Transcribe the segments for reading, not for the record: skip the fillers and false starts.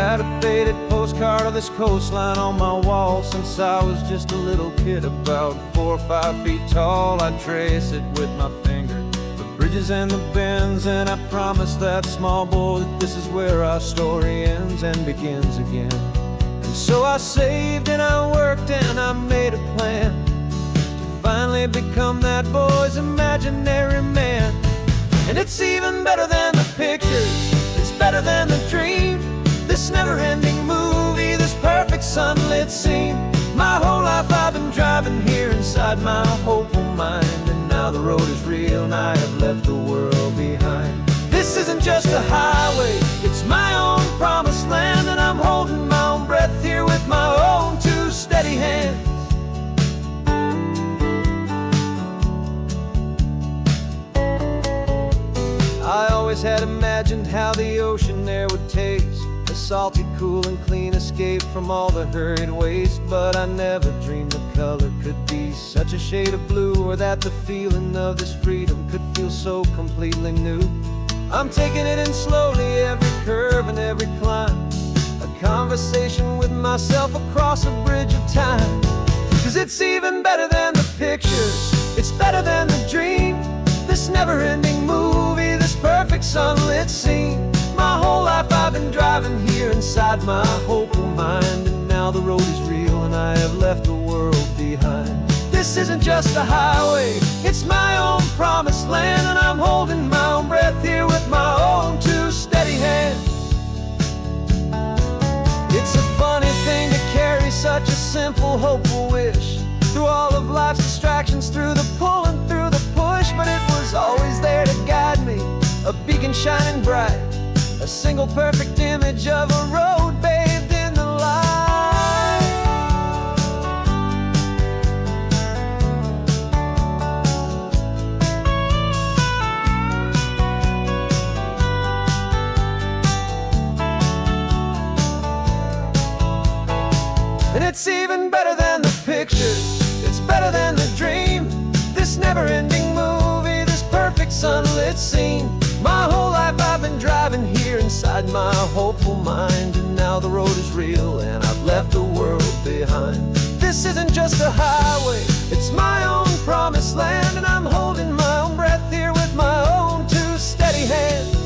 had a faded postcard of this coastline on my wall since I was just a little kid, about 4 or 5 feet tall. I'd trace it with my finger, the bridges and the bends, and I promised that small boy that this is where our story ends and begins again. And so I saved and I worked and I made a plan to finally become that boy's imaginary man. And it's even better than the pictures, it's better than the dream, this never-ending movie, this perfect sunlit scene. My whole life I've been driving here inside my hopeful mind, and now the road is real and I have left the world behind. This isn't just a highway, it's my own promised land, and I'm holding my own breath here with my own 2 steady hands. I always had imagined how the ocean there would taste, a salty, cool and clean escape from all the hurried waste. But I never dreamed the color could be such a shade of blue, or that the feeling of this freedom could feel so completely new. I'm taking it in slowly, every curve and every climb, a conversation with myself across a bridge of time. 'Cause it's even better than the pictures, it's better than the dream, this never-ending movie, this perfect sunlit scene. My whole life I've been driving here inside my hopeful mind, and now the road is real and I have left the world behind. This isn't just a highway, it's my own promised land, and I'm holding my own breath here with my own 2 steady hands. It's a funny thing to carry such a simple, hopeful wish through all of life's distractions, through the pull and through the push, but it was always there to guide me, a beacon shining bright, a single perfect image of a road bathed in the light. And it's even better than the pictures, it's better than the dream, this never-ending movie, this perfect sunlit scene. My whole life I've been driving here inside my hopeful mind, and now the road is real and I've left the world behind. This isn't just a highway, it's my own promised land, and I'm holding my own breath here with my own 2 steady hands.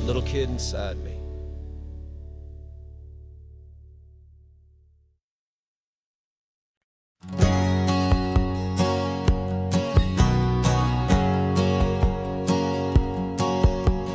Little kid inside me.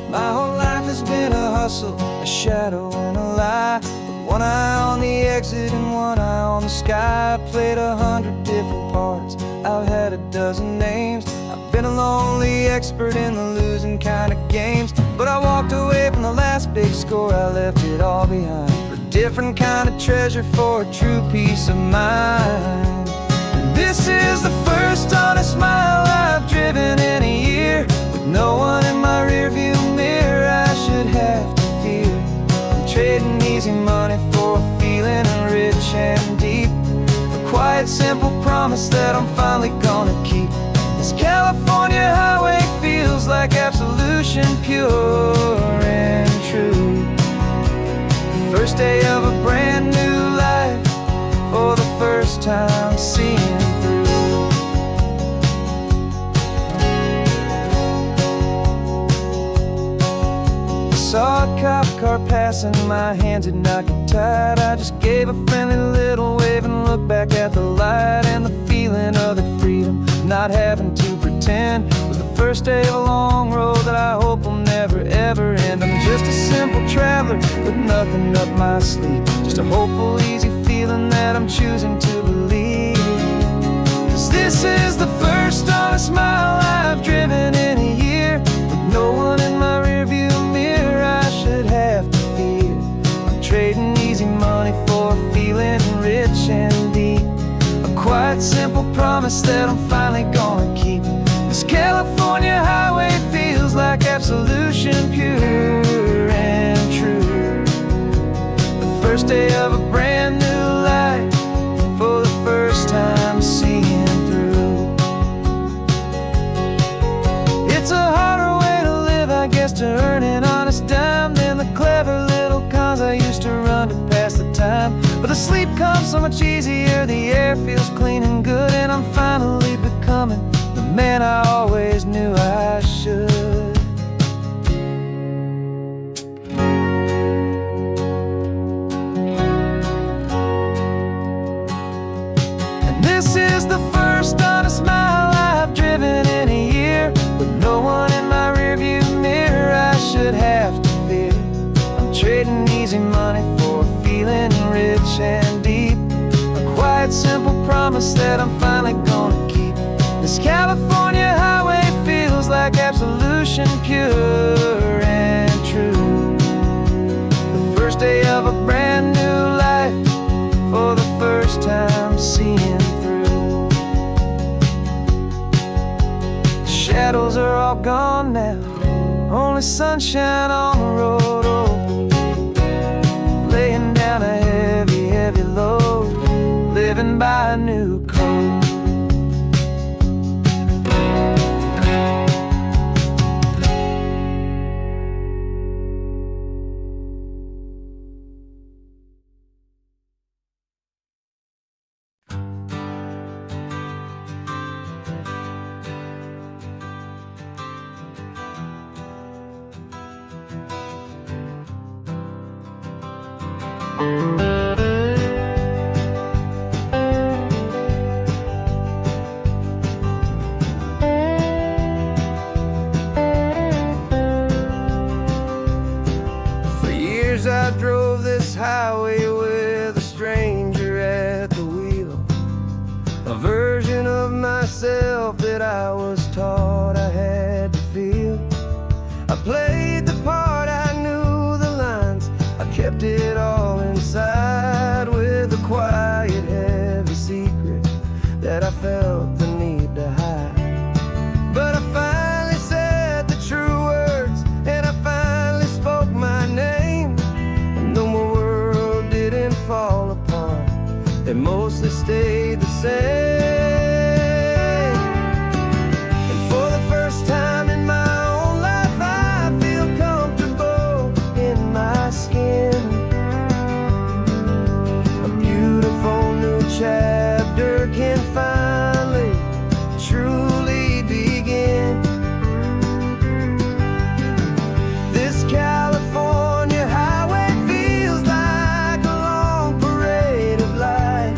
My whole life has been a hustle, a shadow and a lie, with one eye on the exit and one eye on the sky. I played 100 different parts, I've had a dozen names, I've been a lonely expert in the losing kind of games. But I walked away from the last big score, I left it all behind, for a different kind of treasure, for a true peace of mind. And this is the first honest mile I've driven in a year, with no one in my rearview mirror I should have to fear. I'm trading easy money for a feeling rich and deep, a quiet simple promise that I'm finally gonna keep. This California highway feels like absolution, pure and true. The first day of a brand new life, for the first time seeing through. I saw a cop car passing, my hands had not got tied. I just gave a friendly little wave and looked back at the light, and the feeling of the freedom, not having to pretend, was the first day of a long road that I hope will never ever end. I'm just a simple traveler with nothing up my sleeve, just a hopeful, easy feeling that I'm choosing to believe. 'Cause this is the first honest mile I've driven in a year, with no one in my rearview mirror I should have to fear. I'm trading easy money for a feeling rich and deep, a quiet simple promise that I'm finally gonna keep. This California highway feels like absolution, pure and true. first day of a brand new life, for the first time seeing through. It's a harder way to live, I guess, to earn an honest dime than the clever little cons I used to run to pass the time. But the sleep comes so much easier, the air feels clean and good, and I'm finally becoming the man I always knew I should. This is the first honest mile I've driven in a year, with no one in my rearview mirror I should have to fear. I'm trading easy money for a feeling rich and deep, a quiet, simple promise that I'm finally gonna keep. This California highway feels like absolution, pure and true. The first day of a brand new life, for the first time seeing through. The shadows are all gone now, only sunshine on the road. Oh, laying down a heavy, heavy load, living by a new code. For years I drove this highway with a stranger at the wheel, a version of myself that I was taught I had to feel. I played the part, I knew the lines, I kept it all inside, with a quiet, heavy secret that I felt the need to hide. But I finally said the true words, and I finally spoke my name, and though my world didn't fall apart, it mostly stayed the same. And for the first time in my own life, I feel comfortable in my skin. A beautiful new chapter can finally truly begin. This California highway feels like a long parade of light,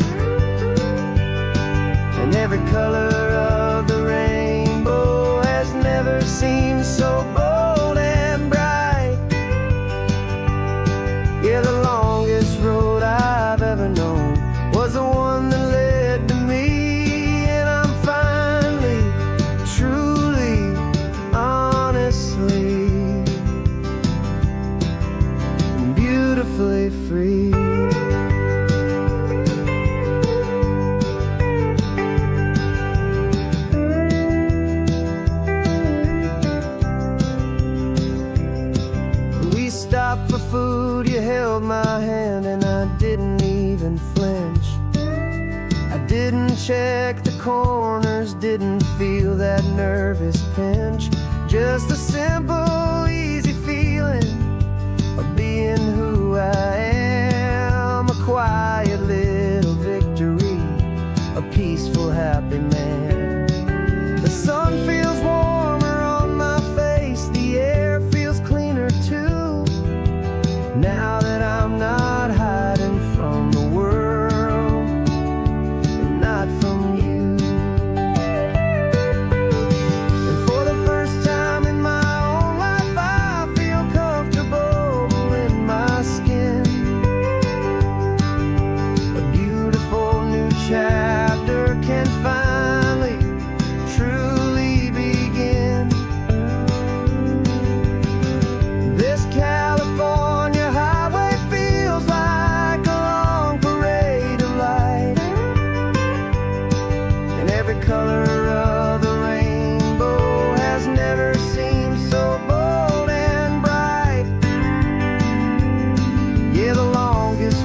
and every color of the rainbow has never seemed so bold and bright. Yeah, the longest road I've ever known was the one that led to me, and I'm finally, truly, honestly, beautifully free. We stopped for food, you held my hand, and I didn't even flinch. I didn't check the corners, didn't feel that nervous pinch. Just a simple, easy feeling of being who I am. A quiet little victory, a peaceful, happy man. The sun feels warmer on my face, the air feels cleaner too, now that I'm not hiding from the world, and not from you. And for the first time in my own life, I feel comfortable in my skin. A beautiful new chapter can finally truly begin. This California highway feels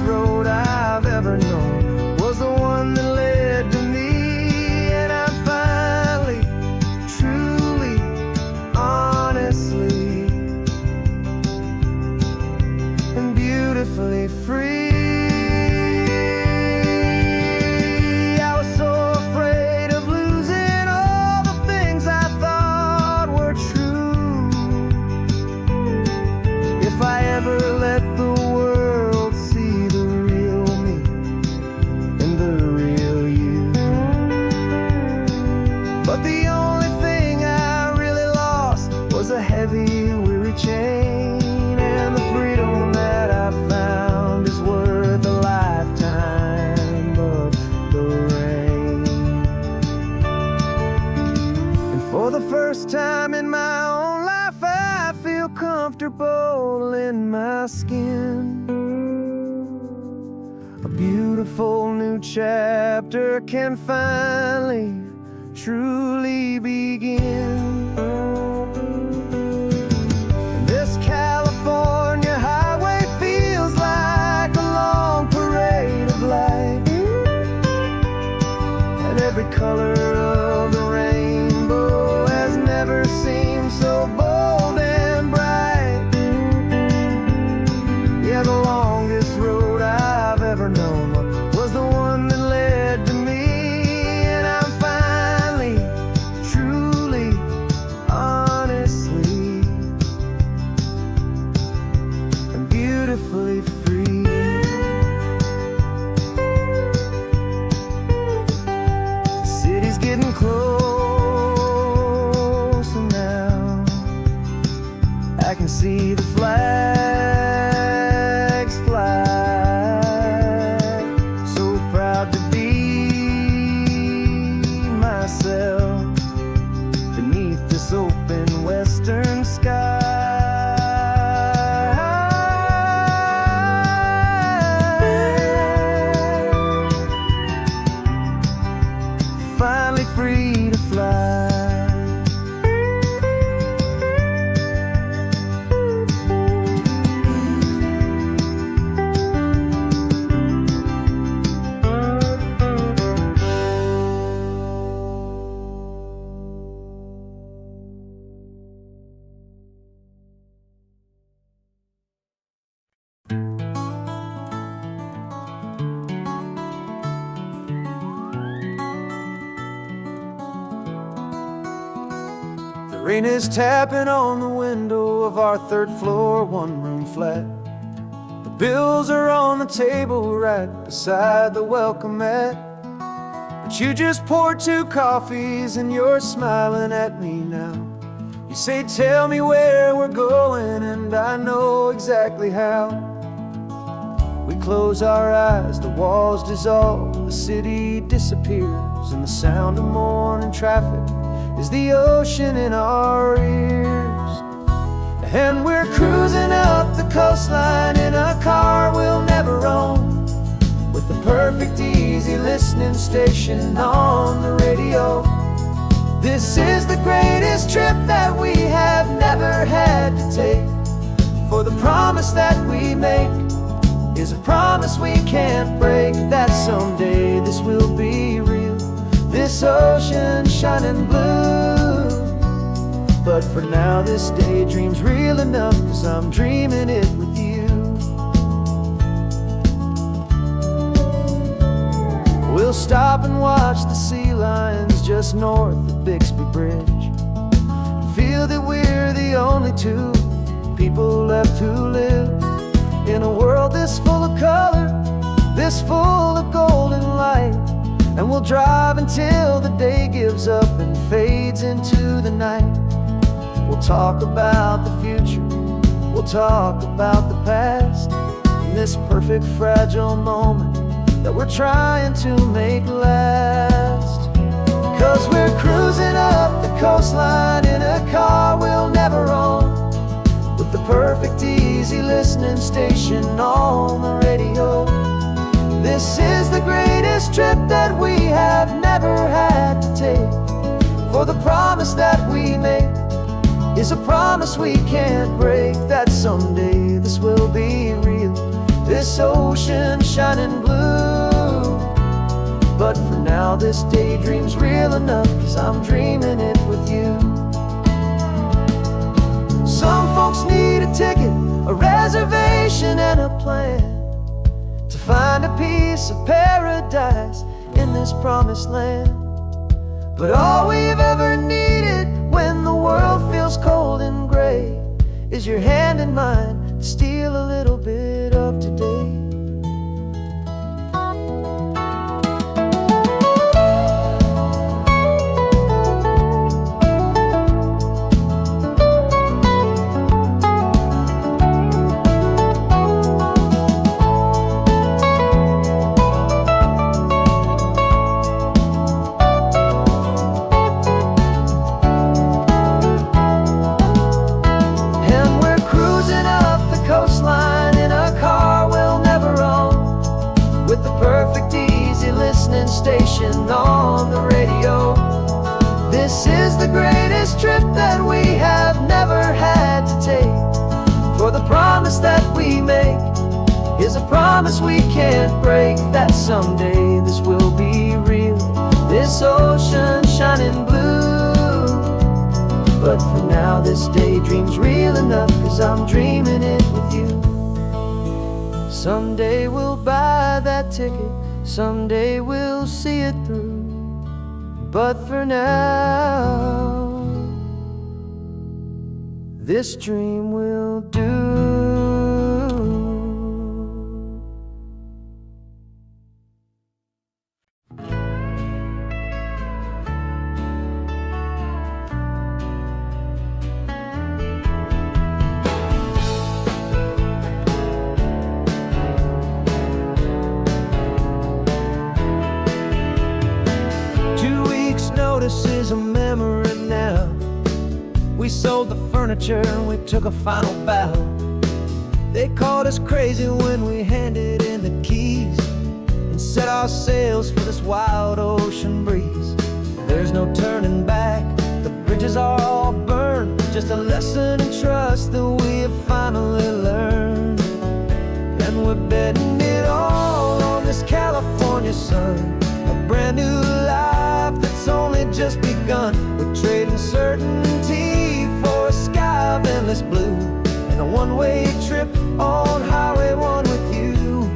road I've ever known was the one that led to me. And I'm finally, truly, honestly, and beautifully free. I was so afraid of losing all the things I thought were true. If I ever let the world see the real me and the real you. But the only thing I really lost was a heavy, weary chain. And the freedom that I found is worth a lifetime of the rain. And for the first time in my own life, I feel comfortable in my skin. A beautiful new chapter can finally, truly begin. This California highway feels like a long parade of light, and every color of the rainbow has never seemed so bold and bright. Yeah, the longest road I've ever known was the one that led to me. And I'm finally, truly, honestly, and beautifully free. The city's getting closer now. I can see the flags fly. So proud to be myself beneath this open western sky. Finally free to fly. The rain is tapping on the window of our third floor, one-room flat. The bills are on the table right beside the welcome mat. But you just poured 2 coffees and you're smiling at me now. You say, tell me where we're going, and I know exactly how. We close our eyes, the walls dissolve, the city disappears, and the sound of morning traffic is the ocean in our ears. And we're cruising up the coastline in a car we'll never own, with the perfect easy listening station on the radio. This is the greatest trip that we have never had to take, for the promise that we make is a promise we can't break, that someday this will be real, this ocean shining blue. But for now this daydream's real enough, 'cause I'm dreaming it with you. We'll stop and watch the sea lions just north of Bixby Bridge, and feel that we're the only 2 people left who live in a world this full of color, this full of golden light. And we'll drive until the day gives up and fades into the night. We'll talk about the future, we'll talk about the past, in this perfect fragile moment that we're trying to make last. 'Cause we're cruising up the coastline in a car we'll never own, with the perfect easy listening station on the radio. This is the greatest trip that we have never had to take, for the promise that we make is a promise we can't break, that someday this will be real, this ocean shining blue. But for now this daydream's real enough, 'cause I'm dreaming it with you. Some folks need a ticket, a reservation and a plan to find a piece of paradise in this promised land. But all we've ever needed when the world feels cold and gray is your hand in mine to steal a little bit of today. 'For the promise that we make is a promise we can't break, that someday this will be real, this ocean shining blue. But for now this daydream's real enough, 'cause I'm dreaming it with you. Someday we'll buy that ticket, someday we'll see it through. But for now, this dream will do. 2 weeks' notice is a memory now. We sold the furniture and we took a final bow. They called us crazy when we handed in the keys and set our sails for this wild ocean breeze. There's no turning back, the bridges are all burned, just a lesson in trust that we have finally learned. And we're betting it all on this California sun, a brand new life that's only just begun. We're trading certainty for a sky of endless blue, and a one-way trip on Highway 1 with you.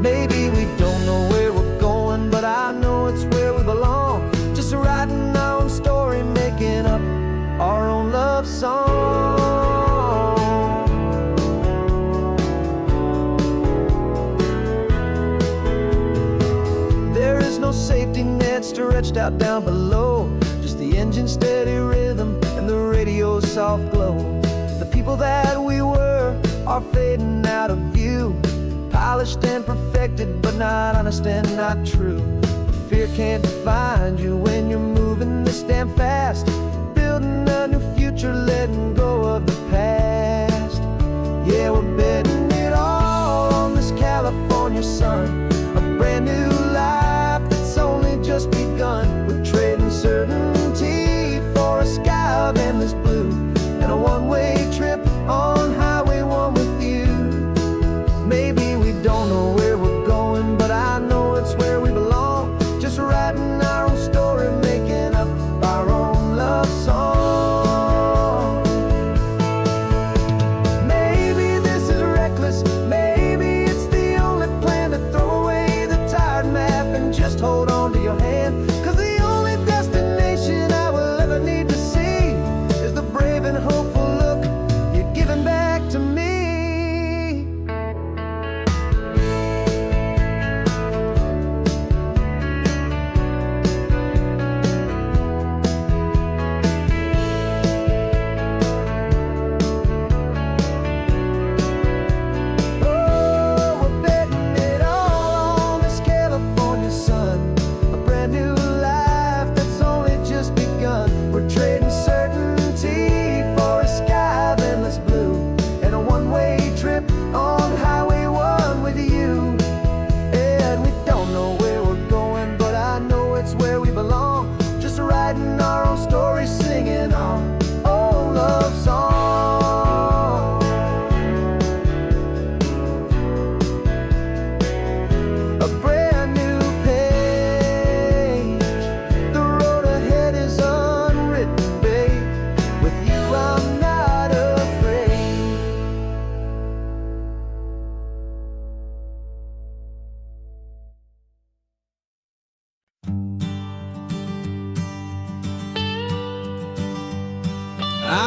Maybe we don't know where we're going, but I know it's where we belong. Just writing our own story, making up our own love song. There is no safety net stretched out down below, just the engine's steady rhythm and the radio's soft glow. The people that we were are fading out of view, polished and perfected, but not honest and not true. Fear can't find you when you're moving this damn fast, building a new future, letting go of the past. Yeah, we're betting it all on this California sun, a brand new life that's only just begun. We're trading certainty for a sky of endless blue, and a one-way trip on Highway 1 with you. Maybe we don't know where we're going, but I know it's where we belong. Just writing our own story, making up our own love song.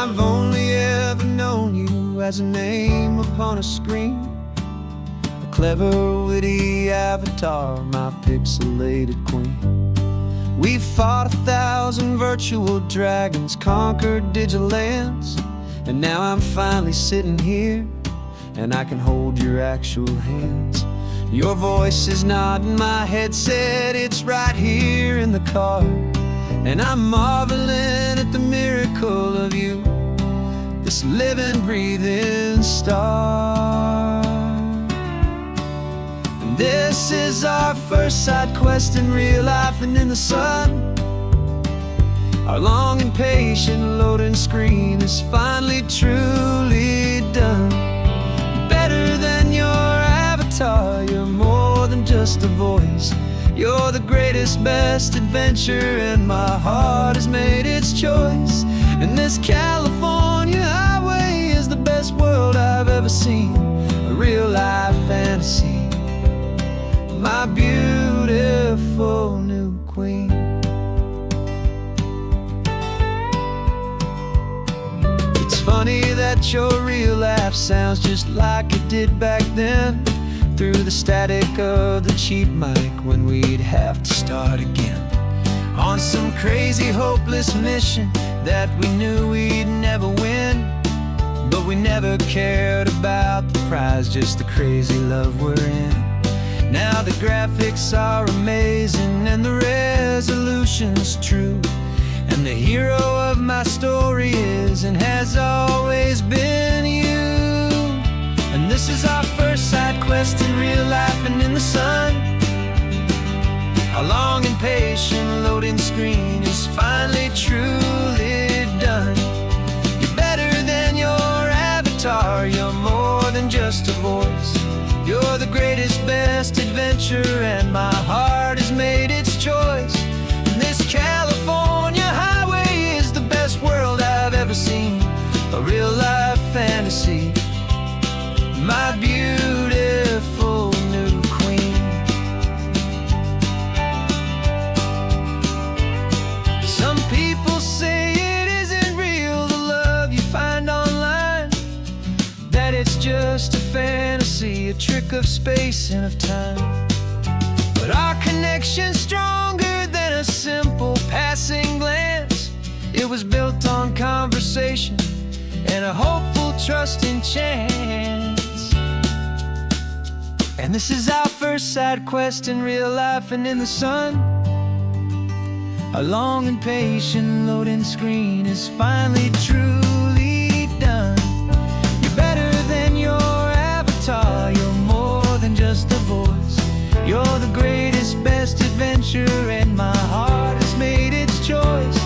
I've only ever known you as a name upon a screen, a clever, witty avatar, my pixelated queen. We've fought 1,000 virtual dragons, conquered digital lands, and now I'm finally sitting here, and I can hold your actual hands. Your voice is not in my headset, it's right here in the car, and I'm marveling at the miracle of you, this living, breathing star. And this is our first side quest in real life and in the sun. Our long and patient loading screen is finally truly done. Better than your avatar, you're more than just a voice. You're the greatest, best adventure, and my heart has made its choice. And this California highway is the best world I've ever seen, a real life fantasy, my beautiful new queen. It's funny that your real life sounds just like it did back then, through the static of the cheap mic when we'd have to start again, on some crazy hopeless mission that we knew we'd never win. But we never cared about the prize, just the crazy love we're in. Now the graphics are amazing and the resolution's true, and the hero of my story is and has always been you. And this is our first side quest in real life and in the sun. Our long and patient loading screen is finally truly done. You're better than your avatar, you're more than just a voice. You're the greatest, best adventure, and my heart has made its choice. And this California highway is the best world I've ever seen, a real life fantasy, my beautiful new queen. Some people say it isn't real, the love you find online, that it's just a fantasy, a trick of space and of time. But our connection's stronger than a simple passing glance. It was built on conversation and a hopeful, trusting chance. And this is our first side quest in real life and in the sun. Our long and patient loading screen is finally truly done. You're better than your avatar, you're more than just a voice. You're the greatest, best adventure, and my heart has made its choice.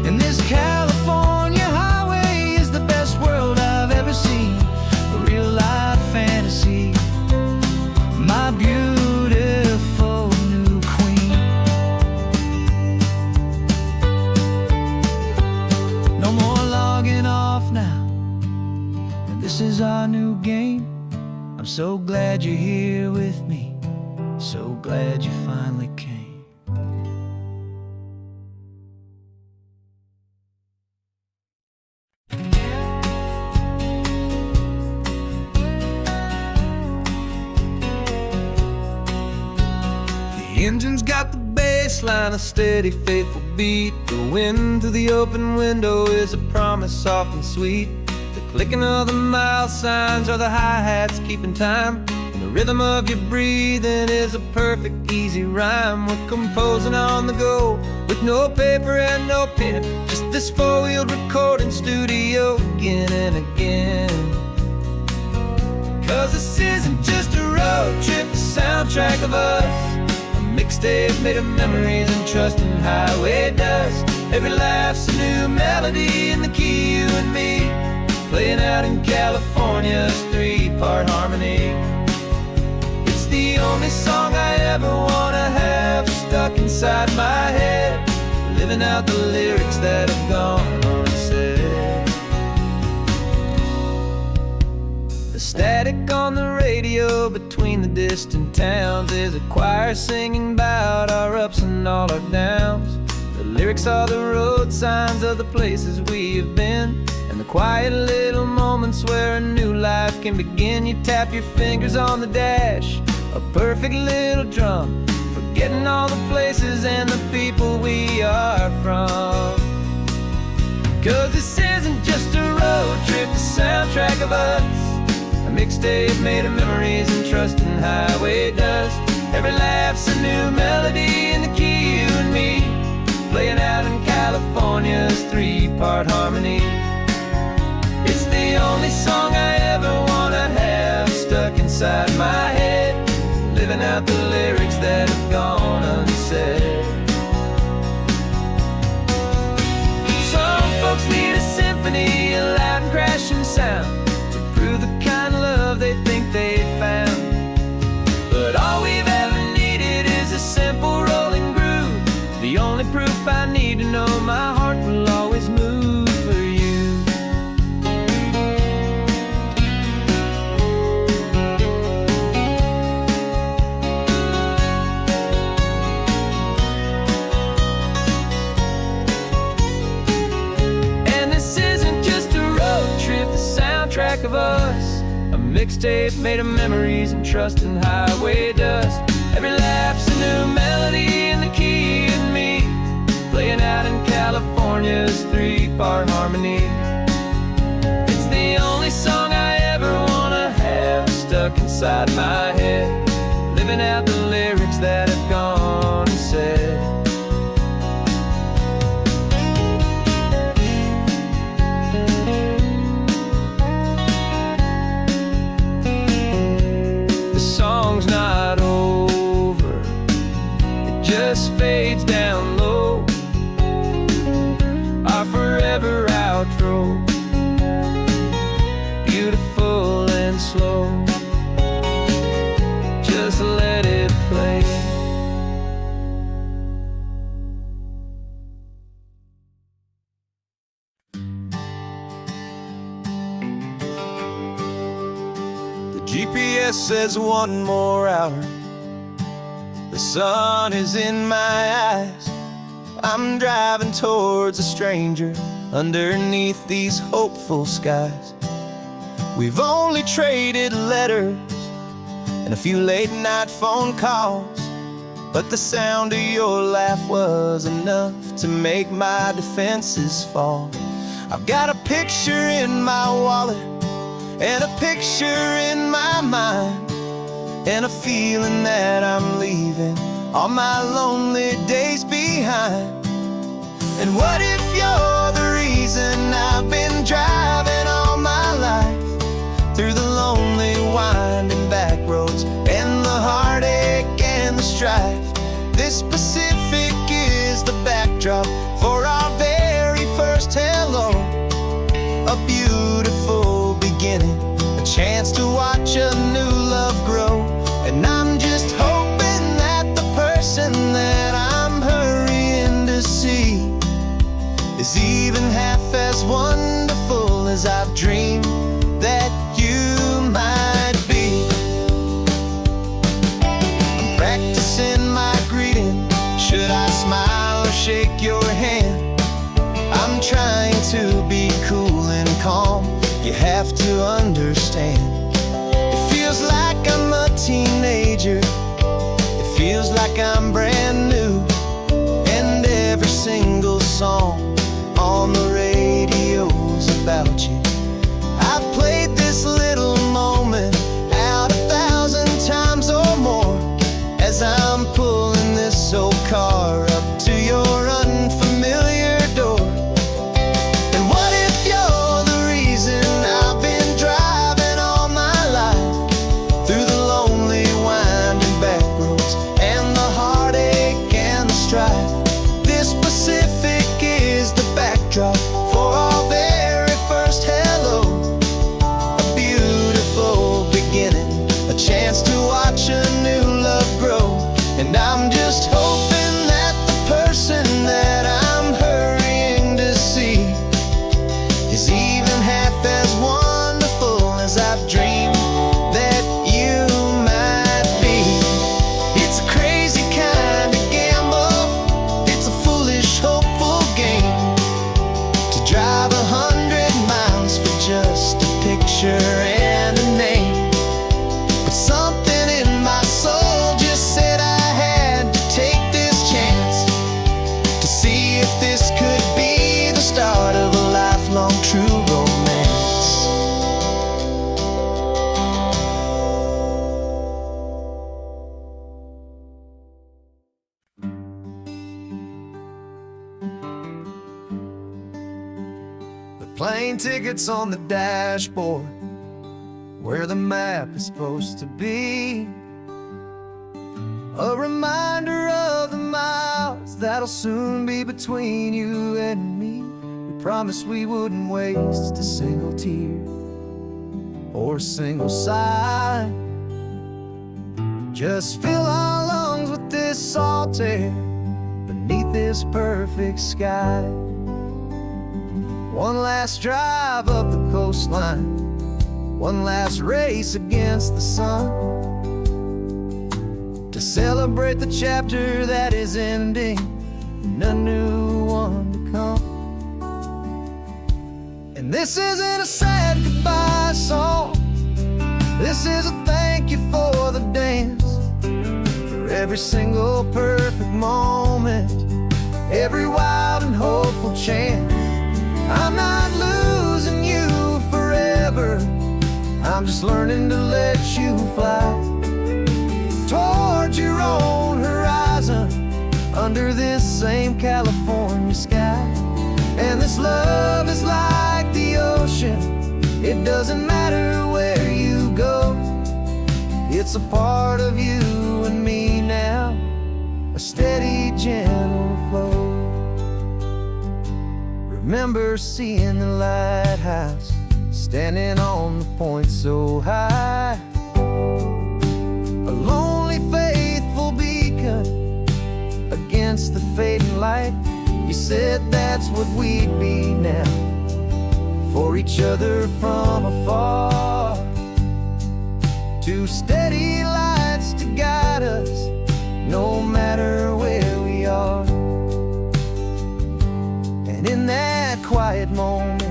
And this California highway is the best world I've ever seen, a real life fantasy, my beautiful new queen. No more logging off now, and this is our new game. I'm so glad you're here with me, so glad you finally came. The engine's got the bass line, a steady, faithful beat. The wind through the open window is a promise soft and sweet. The clicking of the mile signs are the hi-hats keeping time, and the rhythm of your breathing is a perfect, easy rhyme. We're composing on the go with no paper and no pen, just this four-wheeled recording studio again and again. Cause this isn't just a road trip, the soundtrack of us, mixtape made of memories and trust in highway dust. Every laugh's a new melody in the key, you and me, playing out in California's three-part harmony. It's the only song I ever wanna have stuck inside my head, living out the lyrics that have gone unsaid. The static on the radio between the distant towns is a choir singing about our ups and all our downs. The lyrics are the road signs of the places we have been, and the quiet little moments where a new life can begin. You tap your fingers on the dash, a perfect little drum, forgetting all the places and the people we are from. 'Cause this isn't just a road trip, the soundtrack of us, a mixtape made of memories and trust in highway dust. Every laugh's a new melody in the key, you and me, playing out in California's three-part harmony. It's the only song I ever wanna have stuck inside my head, living out the lyrics that have gone unsaid. Some folks need a symphony, a loud and crashing sound, to prove the kind of love they think they found. But all we've ever needed is a simple rolling groove, the only proof I need to know my heart will always move for you. And this isn't just a road trip, the soundtrack of us, a mixtape made of memories and trust in highway dust. Every laugh's a new melody in the key and me, playing out in California's three-part harmony. It's the only song I ever wanna have stuck inside my head, living out the lyrics that have gone unsaid. The song's not over, it just fades down low, our forever outro, beautiful and slow. Just let it play. The GPS says one more hour, the sun is in my eyes. I'm driving towards a stranger underneath these hopeful skies. We've only traded letters and a few late night phone calls, but the sound of your laugh was enough to make my defenses fall. I've got a picture in my wallet and a picture in my mind, and a feeling that I'm leaving all my lonely days behind. And what if you're the reason I've been driving all my life, through the lonely winding back roads and the heartache and the strife? This Pacific is the backdrop for our very first hello, a beautiful beginning, a chance to watch a new love grow. And I'm just hoping that the person that I'm hurrying to see is even half as wonderful as I've dreamed that you might be. I'm practicing my greeting, should I smile or shake your hand? I'm trying to be cool and calm, you have to understand. It feels like I'm a teenager, it feels like I'm brand new, and every single song on the radio's about you. I've played this little moment out 1,000 times or more, as I'm pulling this old car up to your unfamiliar door. And what if you're the reason I've been driving all my life, through the lonely winding back roads and the heartache and the strife? This Pacific is the backdrop for our very first hello, a beautiful beginning, a chance to watch a new love grow. And I'm just hoping that the person that I'm hurrying to see is even half as wonderful as I've dreamed that you might be. It's a crazy kind of gamble, it's a foolish, hopeful game, to drive 100 miles plane tickets on the dashboard, where the map is supposed to be. A reminder of the miles that'll soon be between you and me. We promised we wouldn't waste a single tear or a single sigh. Just fill our lungs with this salt air beneath this perfect sky. One last drive up the coastline, one last race against the sun, to celebrate the chapter that is ending and a new one to come. And this isn't a sad goodbye song, this is a thank you for the dance, for every single perfect moment, every wild and hopeful chance. I'm not losing you forever, I'm just learning to let you fly towards your own horizon, under this same California sky. And this love is like the ocean, it doesn't matter where you go, it's a part of you and me now, a steady, gentle flow. Remember seeing the lighthouse, standing on the point so high, a lonely, faithful beacon against the fading light. You said that's what we'd be now, for each other from afar. Two steady lights to guide us, no matter where we are. And in that quiet moment,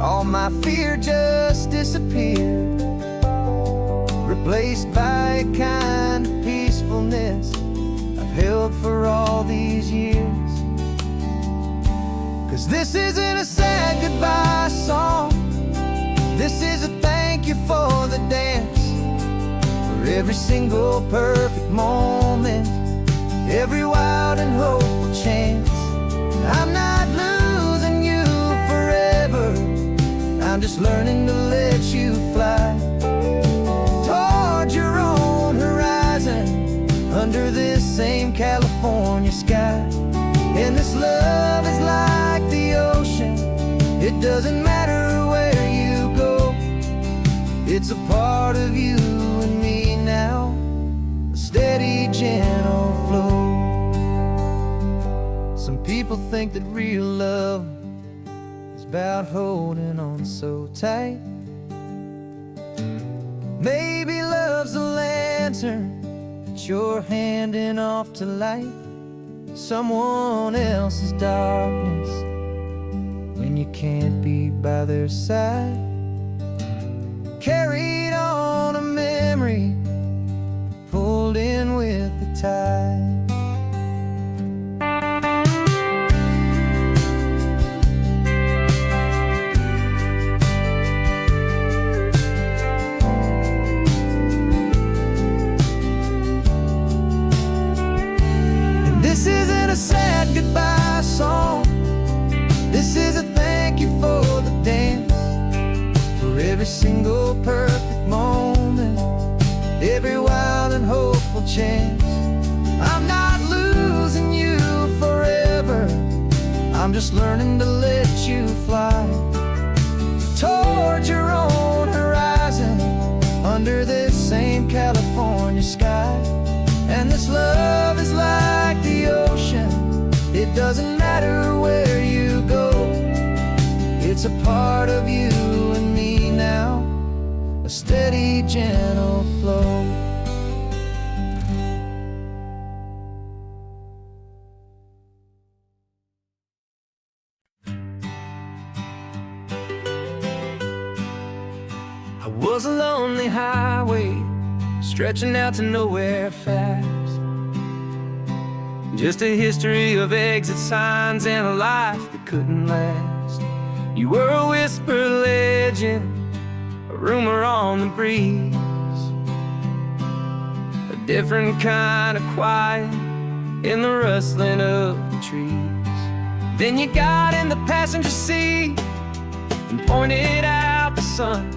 all my fear just disappeared, replaced by a kind of peacefulness I've held for all these years. 'Cause this isn't a sad goodbye song, this is a thank you for the dance, for every single perfect moment, every wild and hopeful chance. I'm not losing you forever, I'm just learning to let you fly towards your own horizon, under this same California sky. And this love is like the ocean, it doesn't matter where you go, it's a part of you and me now, a steady, gentle flow. Some people think that real love is about holding on so tight. Maybe love's a lantern that you're handing off to light someone else's darkness when you can't be by their side. Carried on a memory, pulled in with the tide. This isn't a sad goodbye song, this is a thank you for the dance, for every single perfect moment, every wild and hopeful chance. I'm not losing you forever, I'm just learning to let you fly towards your own horizon, under this same California sky. And this love is like the ocean, it doesn't matter where you go, it's a part of you and me now, a steady, gentle flow. I was a lonely highway, stretching out to nowhere fast, just a history of exit signs and a life that couldn't last. You were a whisper legend, a rumor on the breeze, a different kind of quiet in the rustling of the trees. Then you got in the passenger seat, and pointed out the sun.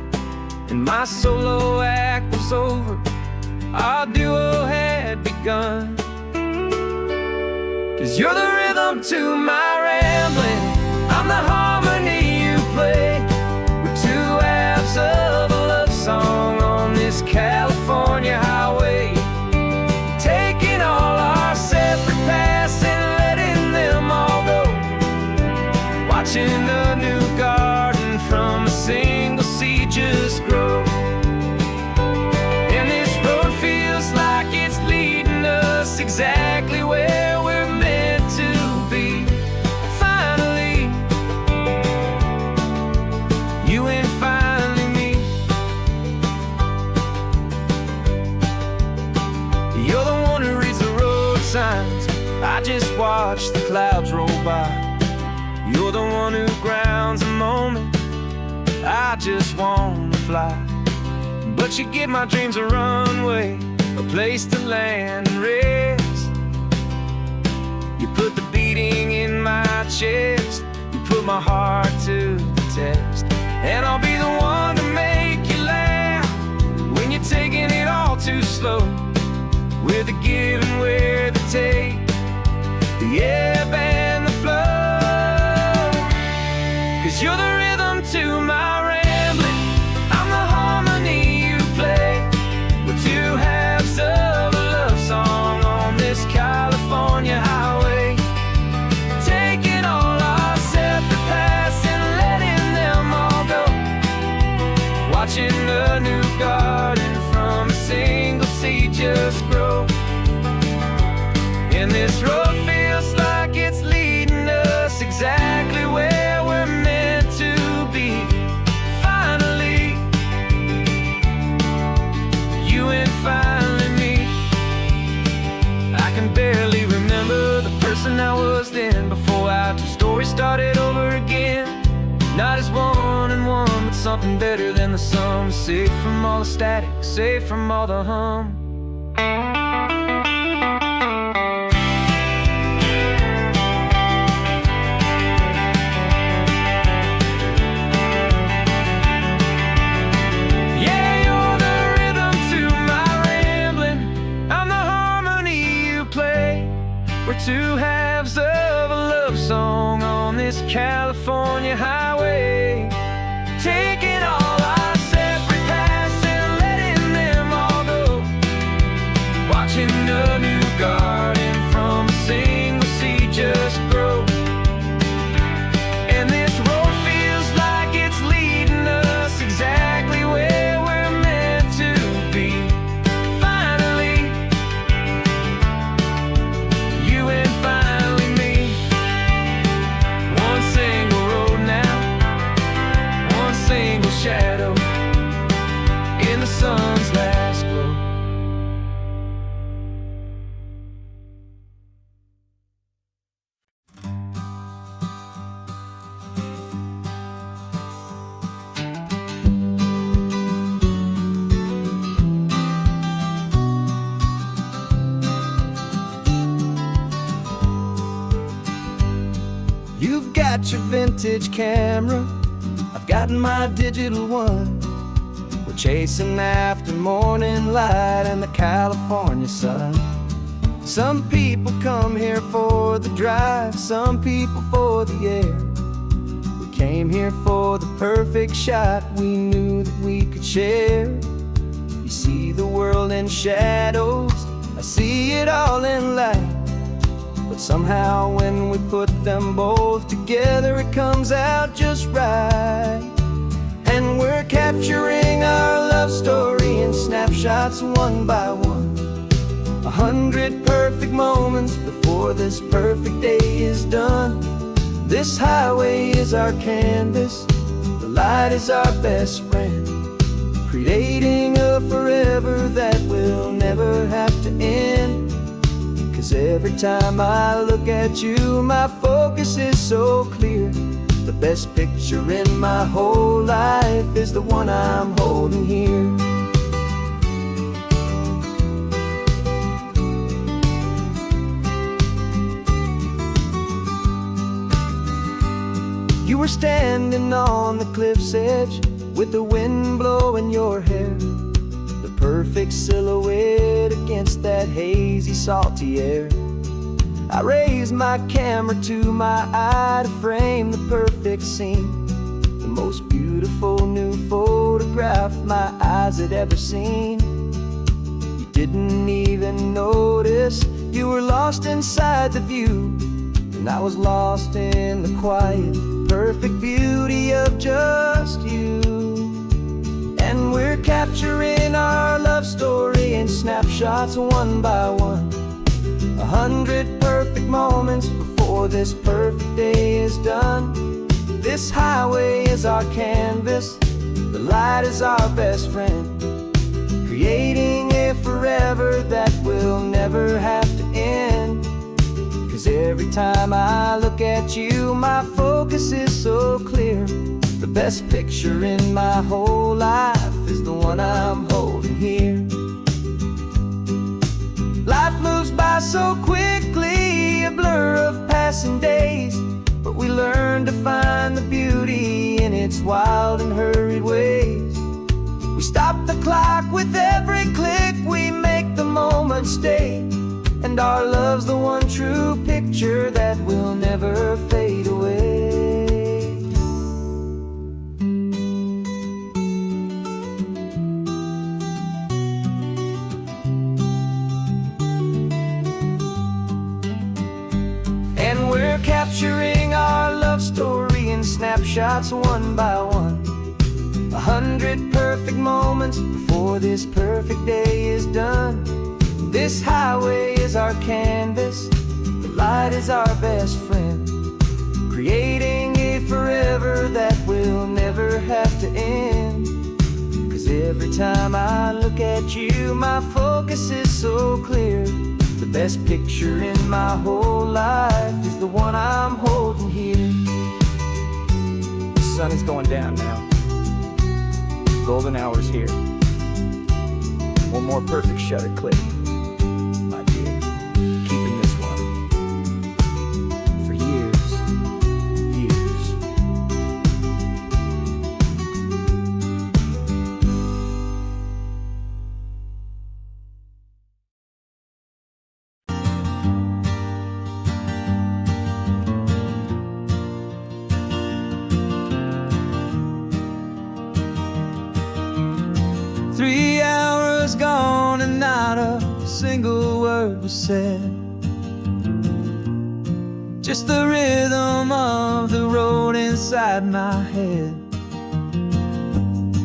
And my solo act was over, our duo had begun. 'Cause you're the rhythm to my rambling, I'm the harmony you play. We're two halves of a love song on this California highway, taking all our separate paths and letting them all go, watching a new garden from a single seed just grow. And this road feels like it's leading us exactly where we're meant to be. Finally, you and finally me. You're the one who reads the road signs, I just watch the clouds roll by. You're the one who grounds the moment, I just wanna fly. But you give my dreams a runway, a place to land and rest. You put the beating in my chest, you put my heart to the test. And I'll be the one to make you laugh when you're taking it all too slow. We're the give and we're the take, the ebb and the flow. 'Cause you're the rhythm to my rambling, I'm the harmony you play. We're two halves of a love song on this California highway, taking all our separate paths and letting them all go, watching a new garden from a single seed just grow. And this road feels like it's leading us exactly where we're meant to be. Finally, you and finally me. I can barely remember the person I was then, before our two stories started over again. Not as one and one, but something better than the sum. Safe from all the static, safe from all the hum. We're two halves of a love song on this California highway, taking all our separate paths and letting them all go, watching a new garden from a single seed just grow. And this road feels like it's leading us exactly where we're meant to be. Finally, you and finally me. One single road now, one single shadow in the sun's last glow. You've got your vintage camera, I've got my digital one. We're chasing after morning light and the California sun. Some people come here for the drive, some people for the air. We came here for the perfect shot we knew that we could share. You see the world in shadows, I see it all in light. But somehow when we put them both together, it comes out just right. And we're capturing our love story in snapshots one by one. 100 perfect moments before this perfect day is done. This highway is our canvas, the light is our best friend, creating a forever that will never have to end. 'Cause every time I look at you, my focus is so clear. The best picture in my whole life is the one I'm holding here. You were standing on the cliff's edge with the wind blowing your hair, the perfect silhouette against that hazy, salty air. I raised my camera to my eye to frame the perfect scene, the most beautiful new photograph my eyes had ever seen. You didn't even notice you were lost inside the view, and I was lost in the quiet, perfect beauty of just you. And we're capturing our love story in snapshots one by one, 100 perfect moments before this perfect day is done. This highway is our canvas, the light is our best friend, creating a forever that will never have to end. 'Cause every time I look at you, my focus is so clear. The best picture in my whole life is the one I'm holding here. Life moves by so quickly, a blur of passing days, but we learn to find the beauty in its wild and hurried ways. We stop the clock with every click, we make the moment stay, and our love's the one true picture that will never fade away. And we're capturing our love story in snapshots one by one, 100 perfect moments before this perfect day is done. This highway is our canvas, the light is our best friend, creating a forever that will never have to end. 'Cause every time I look at you, my focus is so clear. The best picture in my whole life is the one I'm holding here. The sun is going down now. Golden hour's here. One more perfect shutter click, my dear. Keeping this one for years, years. 3 hours gone and not a single word was said. Just the rhythm of the road inside my head.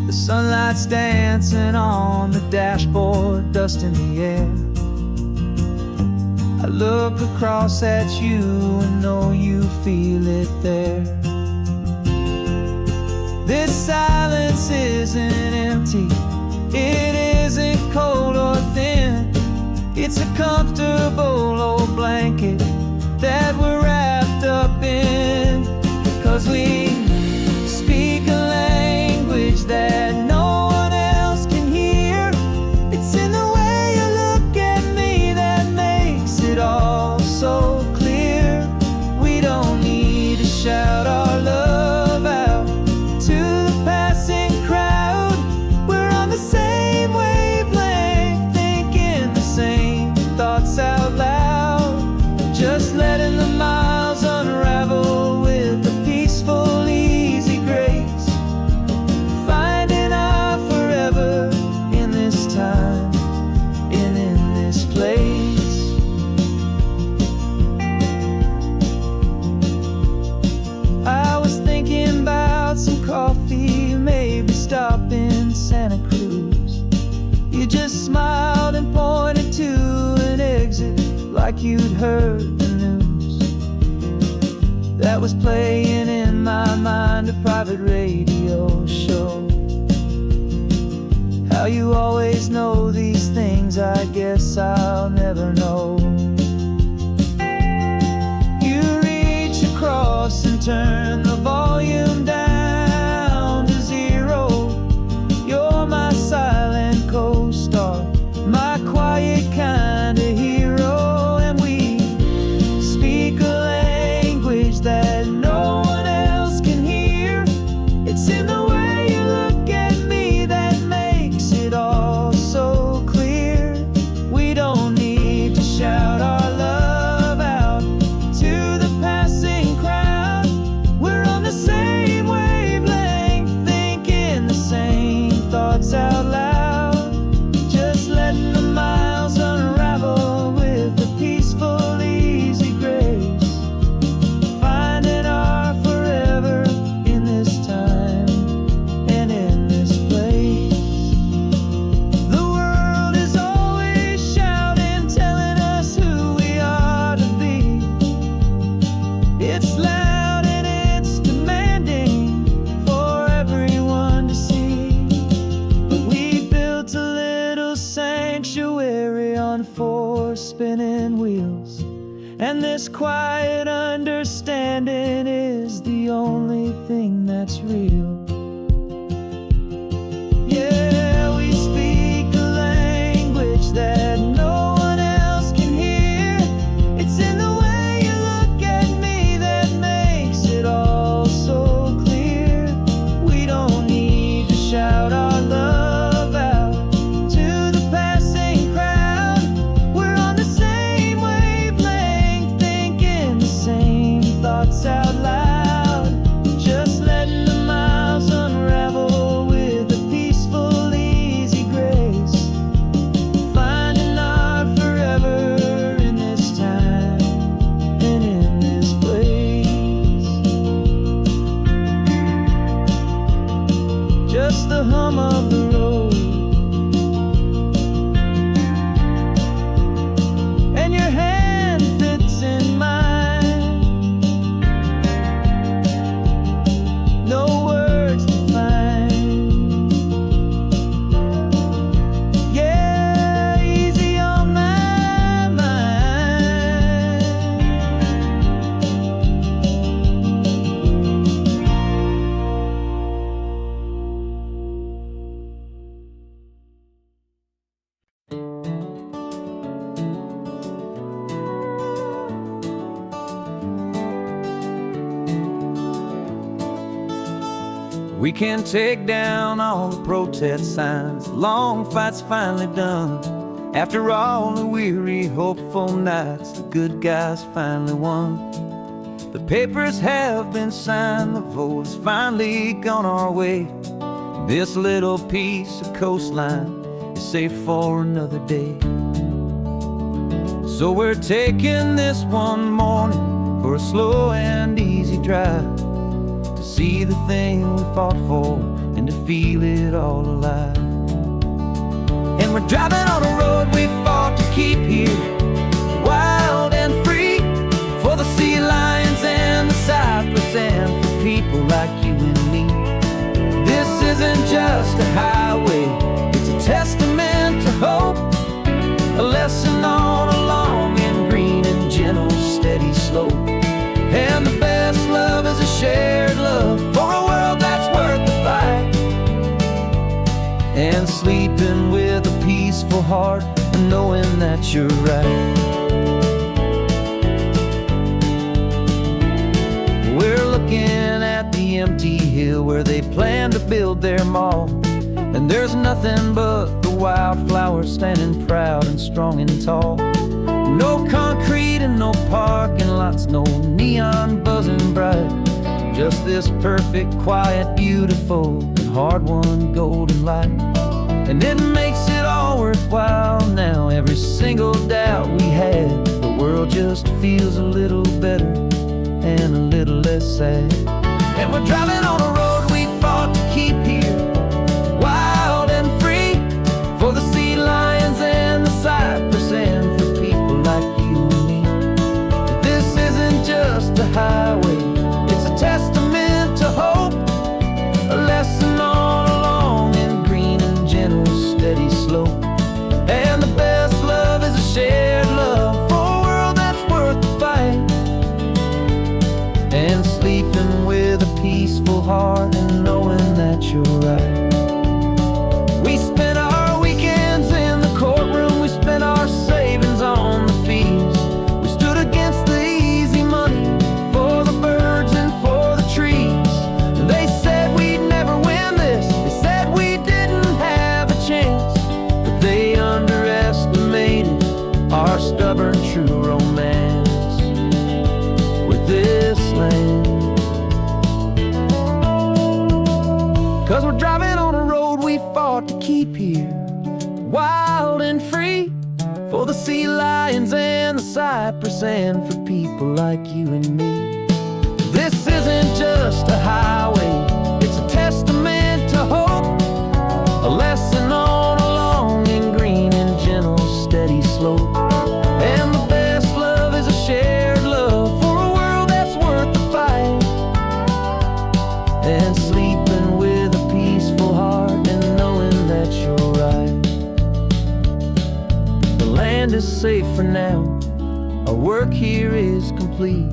The sunlight's dancing on the dashboard, dust in the air. I look across at you and know you feel it there. This silence isn't empty, it isn't cold or thin. It's a comfortable old blanket that we're wrapped up in. 'Cause we speak a language that no one else can hear. It's in the way you look at me that makes it all so clear. We don't need to shout our love out to the passing crowd. We're on the same wavelength, thinking the same thoughts out loud. Just letting the miles unravel with a peaceful, easy grace. Finding our forever in this time and in this place. I was thinking about some coffee, maybe stop in Santa Cruz. You just smiled and pointed to an exit like you'd heard the news. That was playing in my mind, a private radio show. How you always know these things, I guess I'll never know. You reach across and turn the volume down to 0. You're my silent co-star, my quiet kind of hero. And we speak a language that no one else can hear. spinning wheels. And this quiet understanding is the only thing that's real. Yeah, we speak a language that no one else can hear. It's in the way you look at me that makes it all so clear. We don't need to shout our love out to the passing crowd. We're on the same wavelength, thinking the same thoughts out loud. Just letting the miles unravel with a peaceful, easy grace. Finding our forever in this time and in this place. Just the hum of the road and your hand fits in mine. No words to find. Yeah, easy on my mind. We can take down all the protest signs. Long fight's finally done. After all the weary, hopeful nights, the good guys finally won. The papers have been signed, the vote has finally gone our way. This little piece of coastline is safe for another day. So we're taking this one morning for a slow and easy drive, to see the thing we fought for and to feel it all alive. And we're driving on a road we fought to keep here, wild and free, for the sea lions and the cypress and for people like you and me. This isn't just a highway, it's a testament to hope, a lesson on a long and green and gentle steady slope. And the best love is a shared love for a world that's worth the fight. And sleeping with a peaceful heart and knowing that you're right. We're looking at the empty hill where they plan to build their mall, and there's nothing but the wildflowers standing proud and strong and tall. No concrete and no parking lots, no neon buzzing bright. Just this perfect, quiet, beautiful, and hard-won golden light. And it makes it all worthwhile now. Every single doubt we had, the world just feels a little better and a little less sad. And we're driving on a road we fought to keep here, wild and free, for the sea lions and the cypress and for people like you and me. This isn't just a highway, it's a testament to hope, a lesson on a long and green and gentle steady slope. And the best love is a shared love for a world that's worth the fight. And sleeping with a peaceful heart and knowing that you're right. We spent our weekends in the courtroom, we spent our savings on the fees. We stood against the easy money for the birds and for the trees. And they said we'd never win this, they said we didn't have a chance, but they underestimated our stubborn true romance with this land. 'Cause we're driving on a road we fought to keep here, wild and free, for the sea lions and the cypress and for people like you and me. This isn't just a highway, it's a testament to hope, a lesson on a long and green and gentle steady slope. And the best love is a shared love for a world that's worth the fight. And sleeping with a peaceful heart and knowing that you're right. The land is safe for now. Our work here is complete.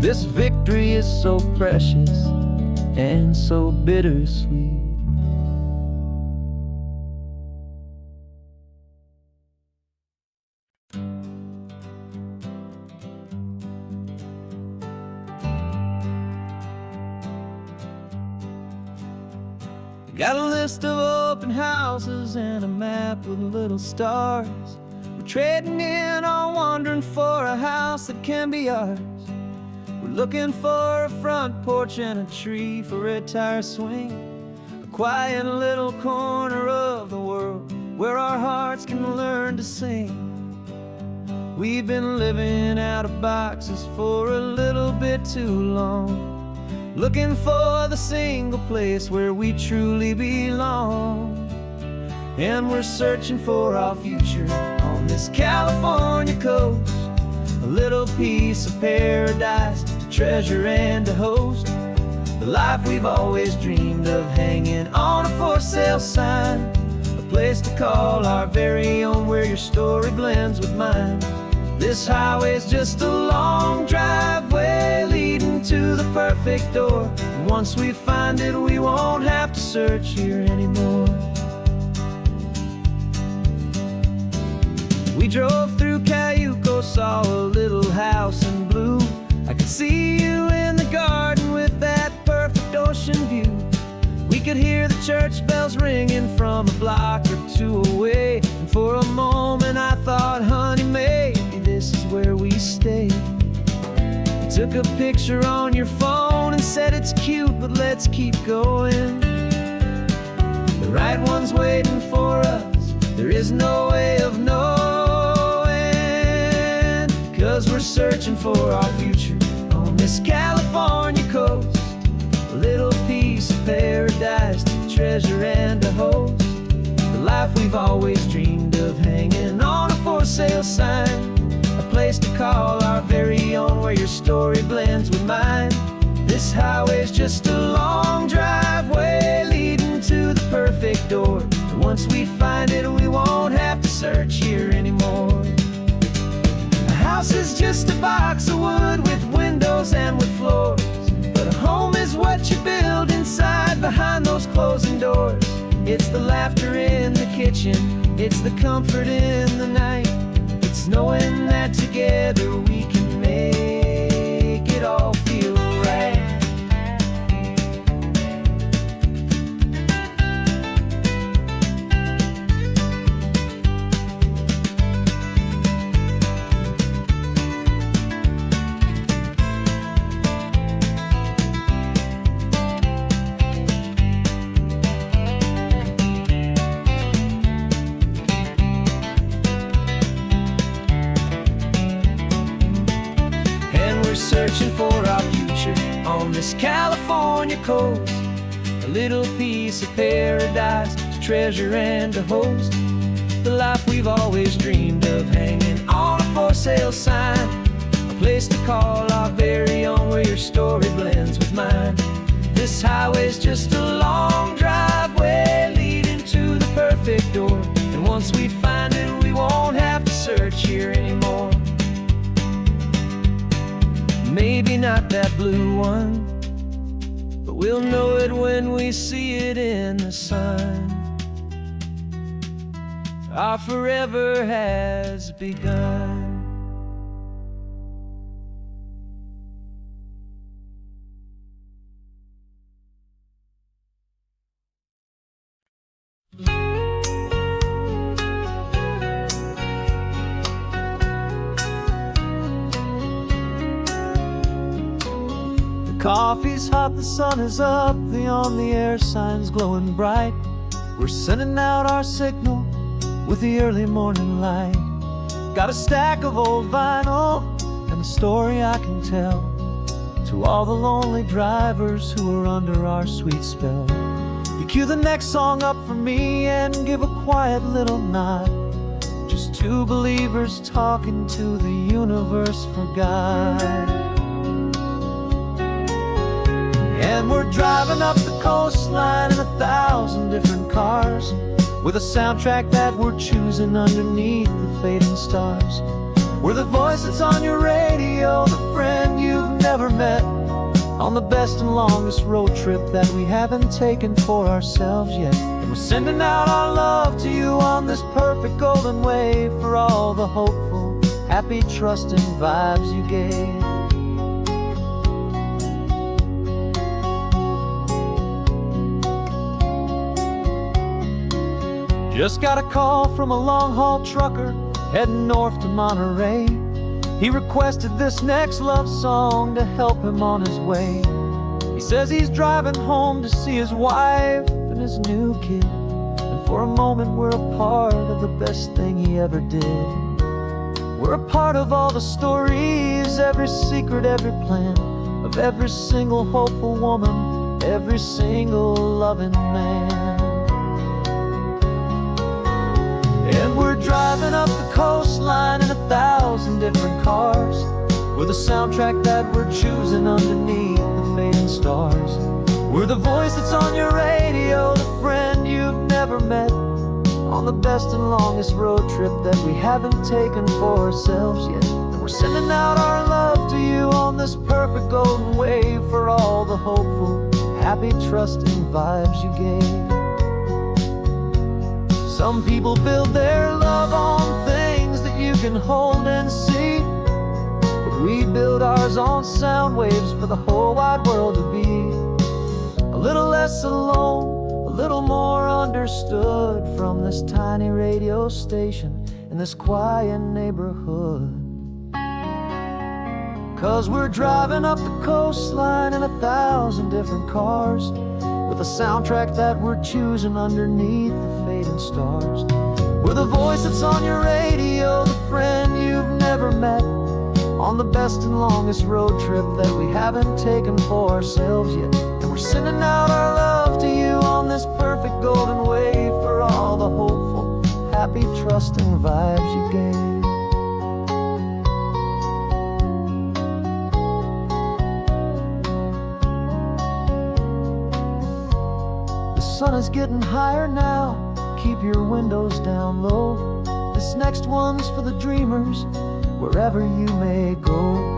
This victory is so precious and so bittersweet. Got a list of open houses and a map with little stars. We're trading in our wandering for a house that can be ours. We're looking for a front porch and a tree for a tire swing, a quiet little corner of the world where our hearts can learn to sing. We've been living out of boxes for a little bit too long, looking for the single place where we truly belong. And we're searching for our future on this California coast, a little piece of paradise to treasure and to host, the life we've always dreamed of hanging on a for sale sign, a place to call our very own where your story blends with mine. This highway's just a long driveway leading to the perfect door, and once we find it we won't have to search here anymore. We drove through Cayuco, saw a little house in blue. I could see you in the garden with that perfect ocean view. We could hear the church bells ringing from a block or two away, and for a moment I thought, honey, maybe this is where we stay. You took a picture on your phone and said it's cute, but let's keep going. The right one's waiting for us, there is no way of knowing, 'cause we're searching for our future on this California coast, a little piece of paradise to treasure and to host, the life we've always dreamed of hanging on a for sale sign, a place to call our very own where your story blends with mine. This highway's just a long driveway leading to the perfect door, and once we find it we won't have to search here anymore. A house is just a box of wood with windows and with floors, but a home is what you build inside behind those closing doors. It's the laughter in the kitchen, it's the comfort in the night, it's knowing that together we can make it all feel right. Searching for our future on this California coast, a little piece of paradise to treasure and to host, the life we've always dreamed of hanging on a for sale sign, a place to call our very own where your story blends with mine. This highway's just a long driveway leading to the perfect door, and once we find it we won't have to search here anymore. Maybe not that blue one, but we'll know it when we see it in the sun. Our forever has begun. Coffee's hot, the sun is up, the on the air sign's glowing bright. We're sending out our signal with the early morning light. Got a stack of old vinyl and a story I can tell to all the lonely drivers who are under our sweet spell. You cue the next song up for me and give a quiet little nod, just two believers talking to the universe for God. And we're driving up the coastline in 1,000 different cars, with a soundtrack that we're choosing underneath the fading stars. We're the voice that's on your radio, the friend you've never met, on the best and longest road trip that we haven't taken for ourselves yet. And we're sending out our love to you on this perfect golden wave, for all the hopeful, happy, trusting vibes you gave. Just got a call from a long-haul trucker heading north to Monterey. He requested this next love song to help him on his way. He says he's driving home to see his wife and his new kid, and for a moment we're a part of the best thing he ever did. We're a part of all the stories, every secret, every plan, of every single hopeful woman, every single loving man. And we're driving up the coastline in 1,000 different cars. We're the soundtrack that we're choosing underneath the fading stars. We're the voice that's on your radio, the friend you've never met, on the best and longest road trip that we haven't taken for ourselves yet. And we're sending out our love to you on this perfect golden wave, for all the hopeful, happy, trusting vibes you gave. Some people build their love on things that you can hold and see, but we build ours on sound waves for the whole wide world to be a little less alone, a little more understood, from this tiny radio station in this quiet neighborhood. 'Cause we're driving up the coastline in 1,000 different cars, with a soundtrack that we're choosing underneath the fading stars. We're the voice that's on your radio, the friend you've never met, on the best and longest road trip that we haven't taken for ourselves yet. And we're sending out our love to you on this perfect golden wave, for all the hopeful, happy, trusting vibes you gave. The sun is getting higher now, keep your windows down low. This next one's for the dreamers, wherever you may go.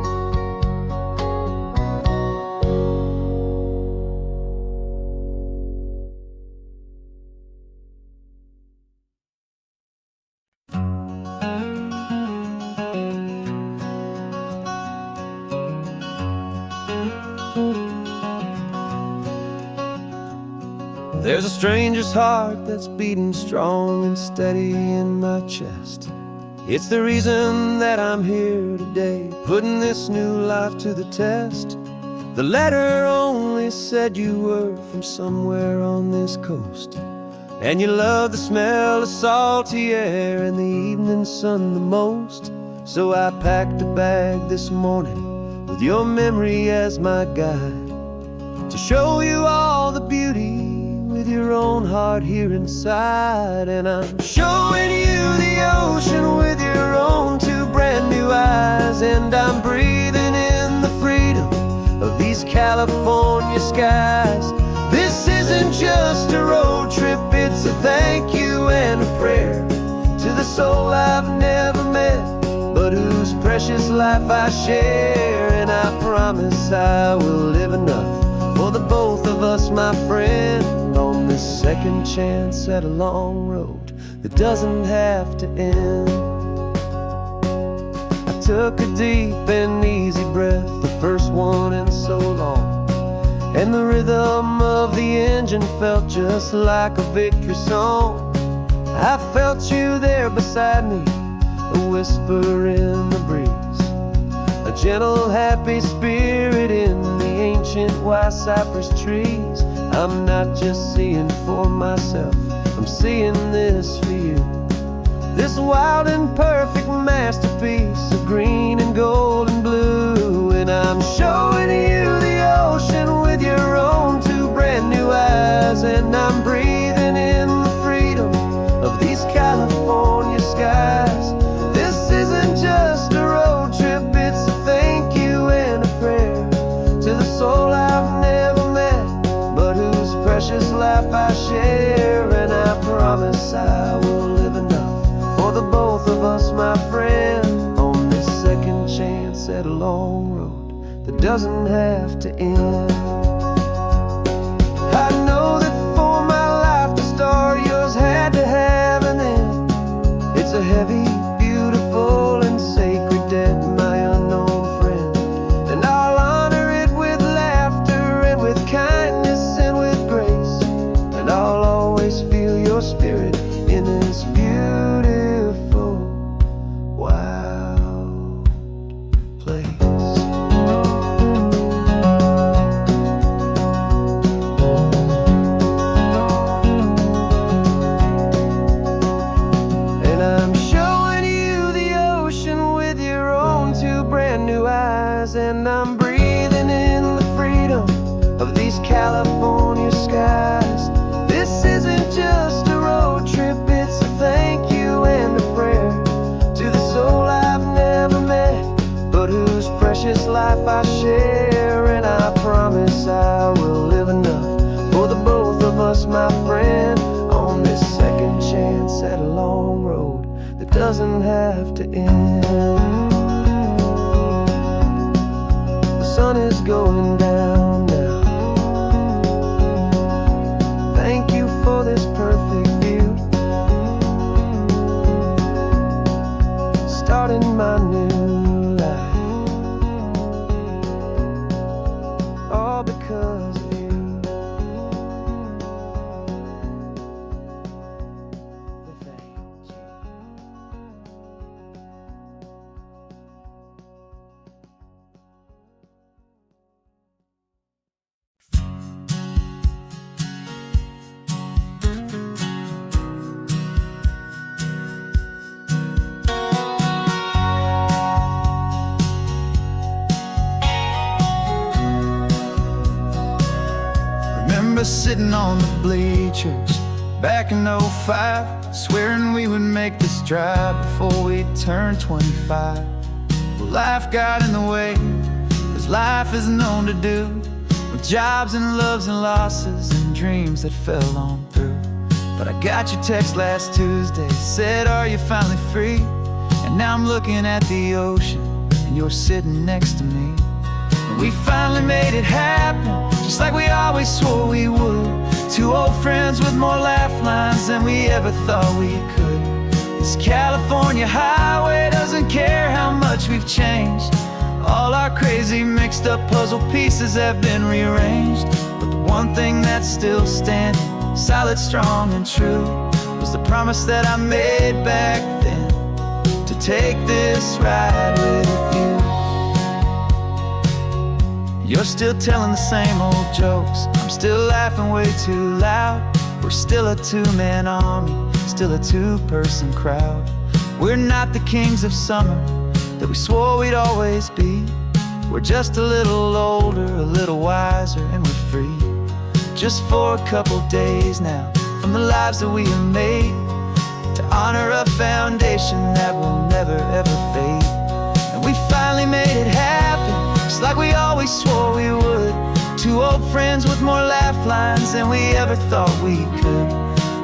There's a stranger's heart that's beating strong and steady in my chest. It's the reason that I'm here today, putting this new life to the test. The letter only said you were from somewhere on this coast, and you love the smell of salty air and the evening sun the most. So I packed a bag this morning with your memory as my guide, to show you all the beauty with your own heart here inside. And I'm showing you the ocean with your own two brand new eyes, and I'm breathing in the freedom of these California skies. This isn't just a road trip, it's a thank you and a prayer to the soul I've never met, but whose precious life I share. And I promise I will live enough for the both of us, my friend, on this second chance at a long road that doesn't have to end. I took a deep and easy breath, the first one in so long, and the rhythm of the engine felt just like a victory song. I felt you there beside me, a whisper in the breeze, a gentle, happy spirit in the ancient white cypress trees. I'm not just seeing for myself, I'm seeing this for you, this wild and perfect masterpiece of green and gold and blue. And I'm showing you the ocean with your own two brand new eyes, and I'm breathing in the freedom of these California skies. This isn't just a road trip, it's a thank you and a prayer to the soul I've never met, but whose precious life I share. And I promise I will live enough for the both of us, my friend, on this second chance at a long road that doesn't have to end. I know that for my life to start, yours had to have an end. It's a heavy, beautiful, and sacred debt, my unknown friend, and I'll honor it with laughter and with kindness and with grace, and I'll always feel your spirit in this beautiful, wild place. And I'm showing you the ocean with your own two brand new eyes, and I'm breathing in the freedom of these California skies. This isn't just a road trip, it's a thank you and a prayer to the soul I've never met, but whose precious life I share. And I promise I will live enough for the both of us, my friend, on this second chance at a long road that doesn't have to end. The sun is going down now. Thank you for this perfect view, starting my new life, all because of you. Thank you. Remember sitting on the bleachers back in '05, swearing we would make this drive before we turned 25. Well, life got in the way, as life is known to do, with jobs and loves and losses and dreams that fell on through. But I got your text last Tuesday, said, are you finally free? And now I'm looking at the ocean, and you're sitting next to me. And we finally made it happen, just like we always swore we would. Two old friends with more laugh lines than we ever thought we could. This California highway doesn't care how much we've changed. All our crazy mixed up puzzle pieces have been rearranged, but the one thing that's still standing, solid, strong, and true, was the promise that I made back then, to take this ride with you. You're still telling the same old jokes, I'm still laughing way too loud. We're still a two-man army, still a two-person crowd. We're not the kings of summer that we swore we'd always be. We're just a little older, a little wiser, and we're free. Just for a couple days now, from the lives that we have made, to honor a foundation that will never ever fade. And we finally made it happen, just like we always swore we would. Two old friends with more laugh lines than we ever thought we could.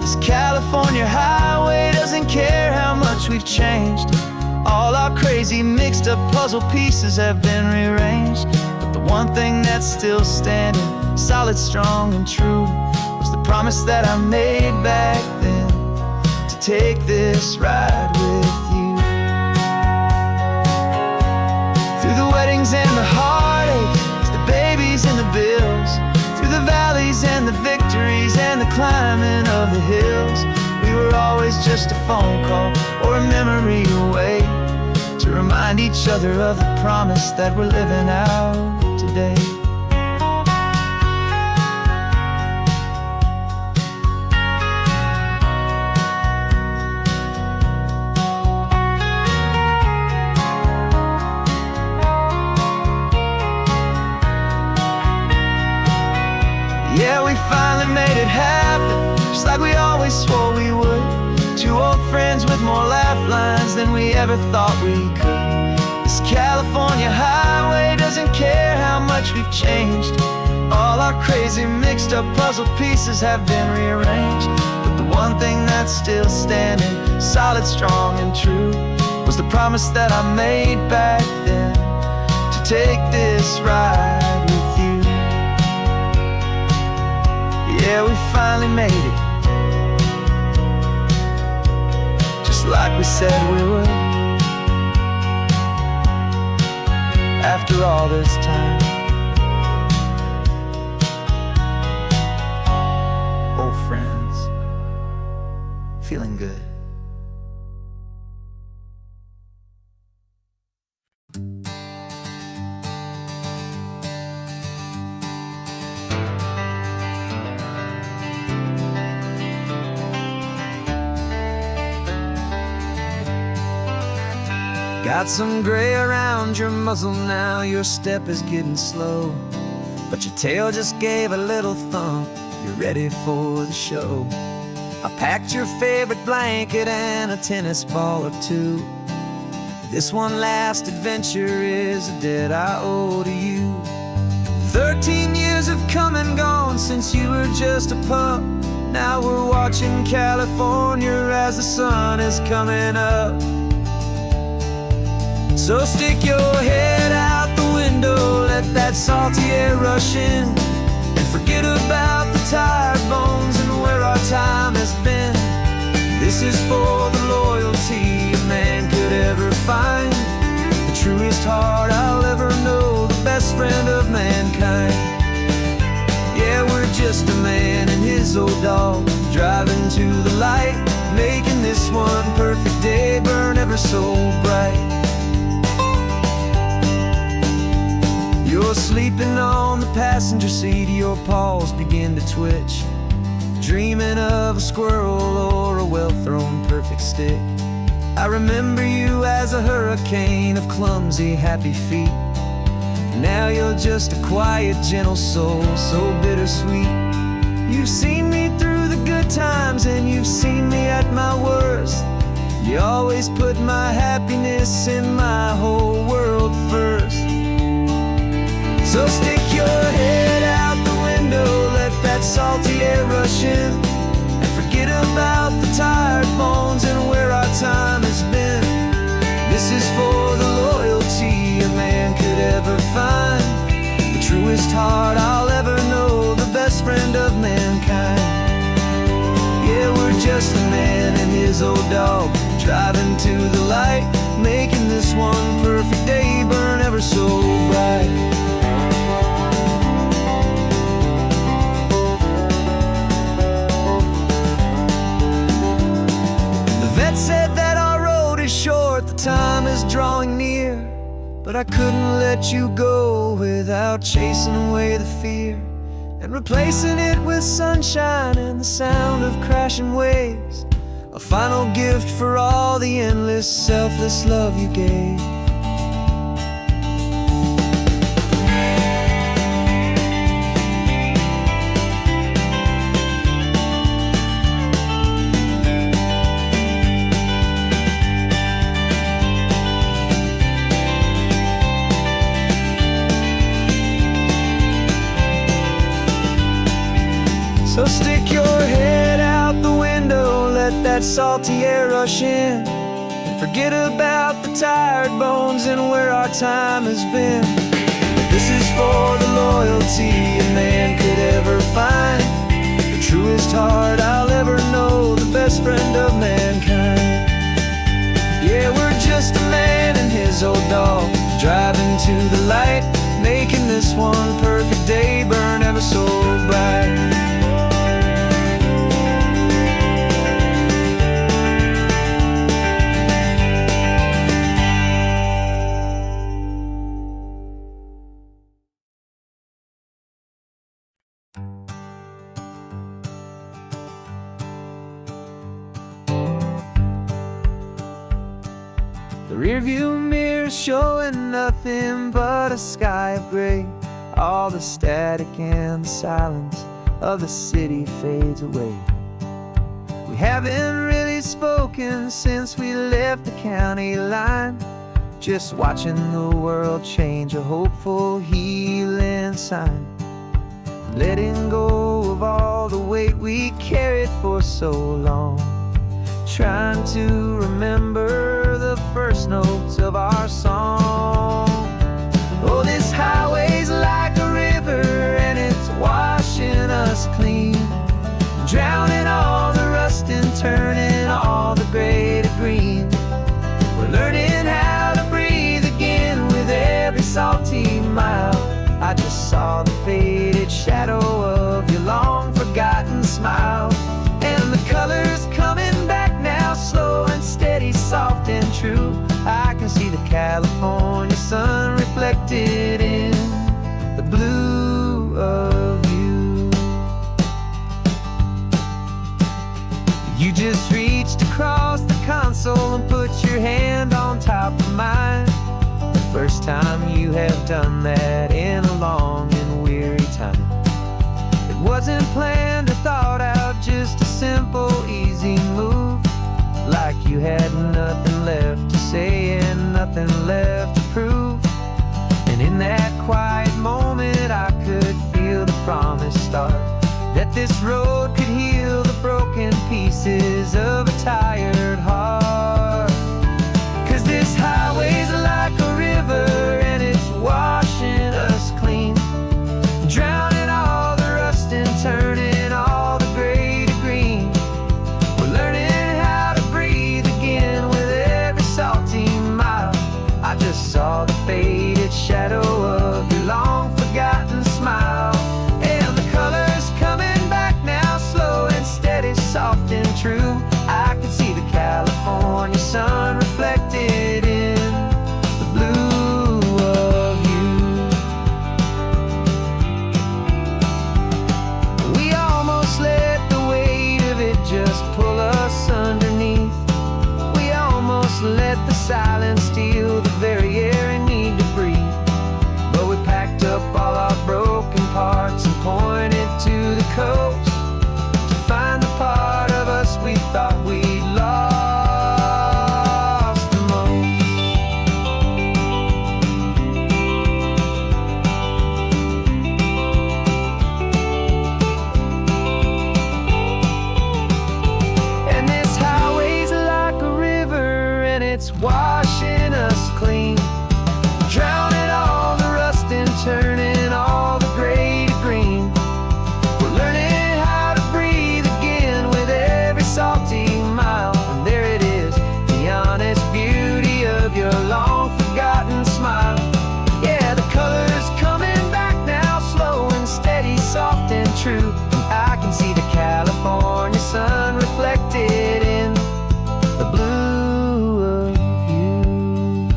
This California highway doesn't care how much we've changed. All our crazy mixed up puzzle pieces have been rearranged, but the one thing that's still standing, solid, strong, and true, was the promise that I made back then, to take this ride with you. Through the weddings and the heartaches, the babies and the bills, through the valleys and the victories and the climbing of the hills, we were always just a phone call or a memory away, to remind each other of the promise that we're living out today. Yeah, we finally made it happen, just like we always swore we would. Two old friends with more laugh lines than we ever thought we could. This California highway doesn't care how much we've changed. All our crazy mixed up puzzle pieces have been rearranged, but the the one thing that's still standing, solid, strong, and true, was the promise that I made back then, to take this ride with you. Yeah, we finally made it, just like we said we would. After all this time, old friends, feeling good. Got some gray around your muzzle now, your step is getting slow, but your tail just gave a little thump, you're ready for the show. I packed your favorite blanket and a tennis ball or two. This one last adventure is a debt I owe to you. 13 years have come and gone since you were just a pup. Now we're watching California as the sun is coming up. So stick your head out the window, let that salty air rush in, and forget about the tired bones and where our time has been. This is for the loyalty a man could ever find, the truest heart I'll ever know, the best friend of mankind. Yeah, we're just a man and his old dog, driving to the light, making this one perfect day burn ever so bright. You're sleeping on the passenger seat, your paws begin to twitch, dreaming of a squirrel or a well-thrown perfect stick. I remember you as a hurricane of clumsy, happy feet. Now you're just a quiet, gentle soul, so bittersweet. You've seen me through the good times and you've seen me at my worst. You always put my happiness in my whole world first. So stick your head out the window, let that salty air rush in, and forget about the tired bones and where our time has been. This is for the loyalty a man could ever find, the truest heart I'll ever know, the best friend of mankind. Yeah, we're just a man and his old dog, driving to the light, making this one perfect day burn ever so bright. Said that our road is short, the time is drawing near, but I couldn't let you go without chasing away the fear and replacing it with sunshine and the sound of crashing waves, a final gift for all the endless, selfless love you gave. So stick your head out the window, let that salty air rush in, and forget about the tired bones and where our time has been. This is for the loyalty a man could ever find, the truest heart I'll ever know, the best friend of mankind. Yeah, we're just a man and his old dog, driving to the light, making this one perfect day burn ever so bright. The rearview mirror showing nothing but a sky of gray. All the static and the silence of the city fades away. We haven't really spoken since we left the county line, just watching the world change, a hopeful healing sign. letting go of all the weight we carried for so long, trying to remember the first notes of our song. Oh, this highway's like a river and it's washing us clean, drowning all the rust and turning all the gray to green. We're learning how to breathe again with every salty mile. I just saw the faded shadow of your long forgotten smile, and the colors coming back now, slow and steady, soft and true. I can see the California sun reflected in the blue of you. You just reached across the console and put your hand on top of mine. The first time you have done that in a long and weary time. It wasn't planned or thought out, just a simple, easy move. Like you had nothing left to say and nothing left to prove. And in that quiet moment I could feel the promise start, that this road could heal the broken pieces of a tired heart. 'Cause this highway's like a river and it's washing us clean, drowning all the rust and turning all the gray to green. We're learning how to breathe again with every salty mile. I just saw the faded shadow of your long forgotten smile, and the colors coming back now, slow and steady, soft and true. I could see the California sun reflected in the blue of you. We almost let the weight of it just pull us underneath. We almost let the silence steal the very air we need to breathe. But we packed up all our broken parts and pointed to the coast to find the part of us we thought we'd lost the most. And this highway's like a river and it's washing us clean, drowning all the rust and turning all the gray to green. We're learning how to breathe again with every salty mile. And there it is, the honest beauty of your long forgotten smile. Yeah, the colors coming back now, slow and steady, soft and true. I can see the California sun reflected in the blue of you.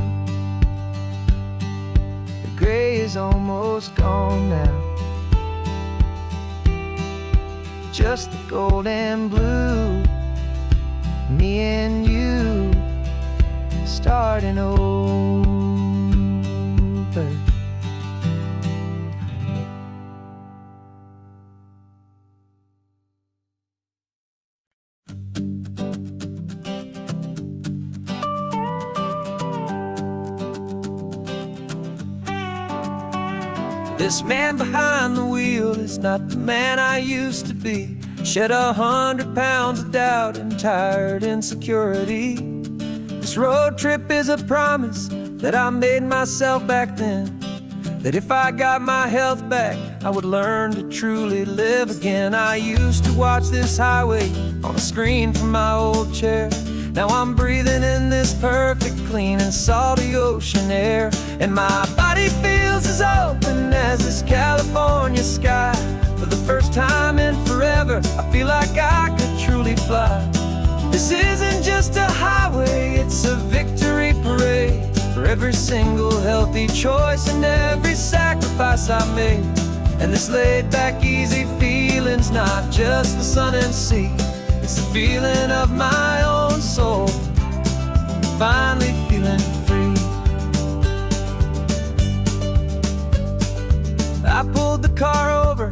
The gray is almost gone now, just the gold and blue. Me and you starting over. This man behind the wheel is not the man I used to be. Shed 100 pounds of doubt and tired insecurity. This road trip is a promise that I made myself back then, that if I got my health back, I would learn to truly live again. I used to watch this highway on a screen from my old chair. Now I'm breathing in this perfect, clean and salty ocean air, and my body feels as open as this California sky. For the first time in forever, I feel like I could truly fly. This isn't just a highway, it's a victory parade for every single healthy choice and every sacrifice I made. And this laid back, easy feeling's not just the sun and sea, it's the feeling of my own soul, finally feeling free. I pulled the car over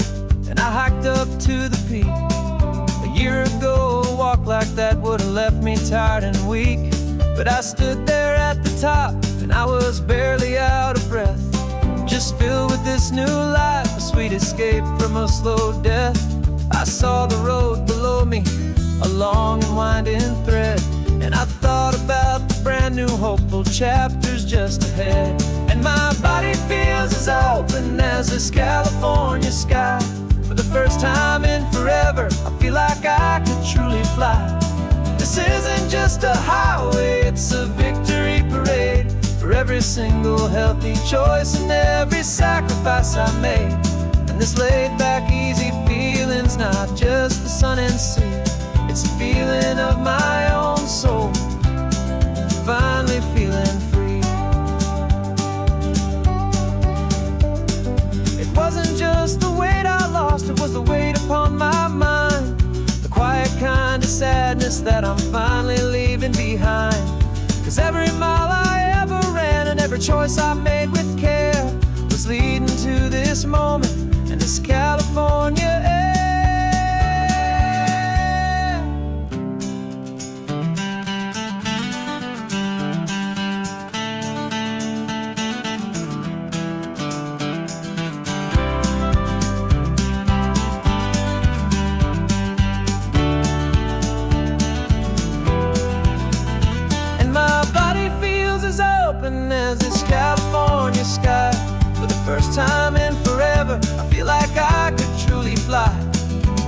and I hiked up to the peak. A year ago, a walk like that would have left me tired and weak. But I stood there at the top and I was barely out of breath, just filled with this this new life, a sweet escape from a slow death. I saw the road below me, a long and winding thread, and I thought about the brand new hopeful chapters just ahead. And my body feels as open as this California sky. For the first time in forever, I feel like I could truly fly. This isn't just a highway, it's a victory parade for every single healthy choice and every sacrifice I made. And this laid back easy feeling's not just the sun and sea, it's a feeling of my own soul, finally feeling free. It wasn't just the weight I lost, it was the weight upon my mind, the quiet kind of sadness that I'm finally leaving behind. 'Cause every mile I ever ran and every choice I made with care was leading to this moment and this California air. As this California sky, for the first time in forever, I feel like I could truly fly.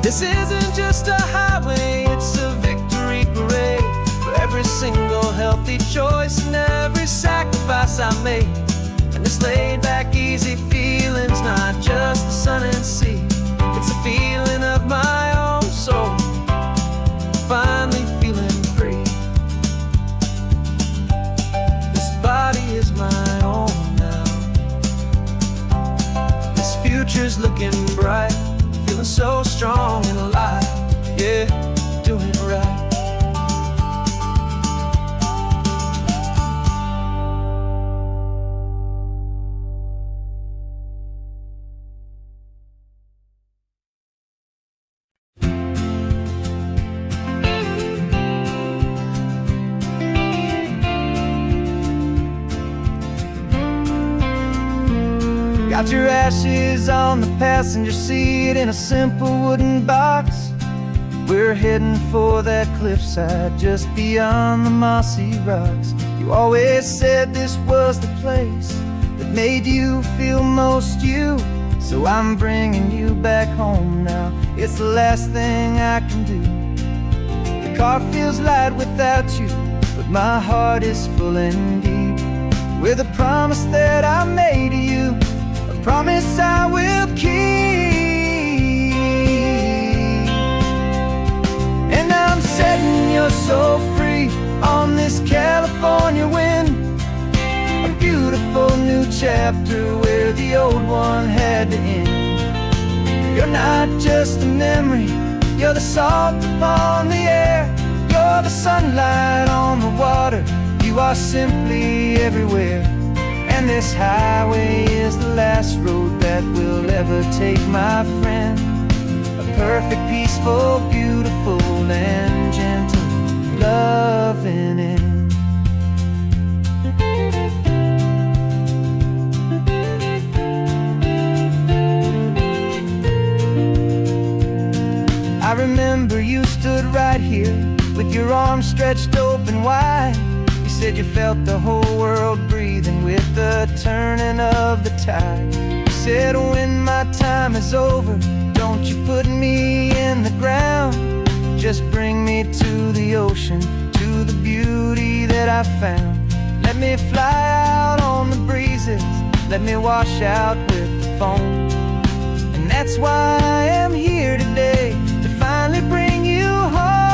This isn't just a highway, it's a victory parade for every single healthy choice and every sacrifice I made. And this laid back easy feeling's not just the sun and sea, it's a feeling of my own soul, finally feeling free. Body is my own now. This future's looking bright, feeling so strong and alive. Yeah, doing it right. Got your ashes on the passenger seat in a simple wooden box. We're heading for that cliffside just beyond the mossy rocks. You always said this was the place that made you feel most you, so I'm bringing you back home now. It's the last thing I can do. The car feels light without you, but my heart is full and deep with a promise that I made to you, promise I will keep. And I'm setting your soul free on this California wind, a beautiful new chapter where the old one had to end. You're not just a memory, you're the salt upon the air, you're the sunlight on the water, you are simply everywhere. And this highway is the last road that we'll ever take, my friend. A perfect, peaceful, beautiful, and gentle, loving end. I remember you stood right here with your arms stretched open wide. You said you felt the whole world breathing with the turning of the tide. You said when my time is over, don't you put me in the ground, just bring me to the ocean, to the beauty that I found. Let me fly out on the breezes, let me wash out with the foam. And that's why I am here today, to finally bring you home.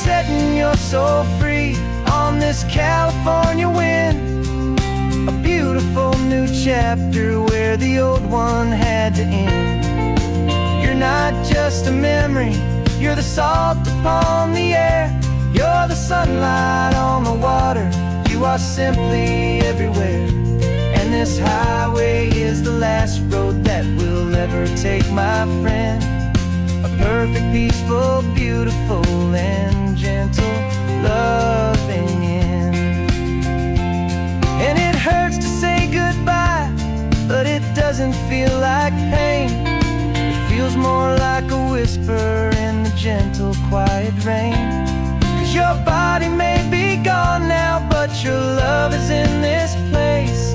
Setting your soul free on this California wind, a beautiful new chapter where the old one had to end. You're not just a memory, you're the salt upon the air, you're the sunlight on the water, you are simply everywhere. And this highway is the last road that we'll ever take, my friend. A perfect, peaceful, beautiful, and gentle, loving end. body may be gone now, but your love is in this place.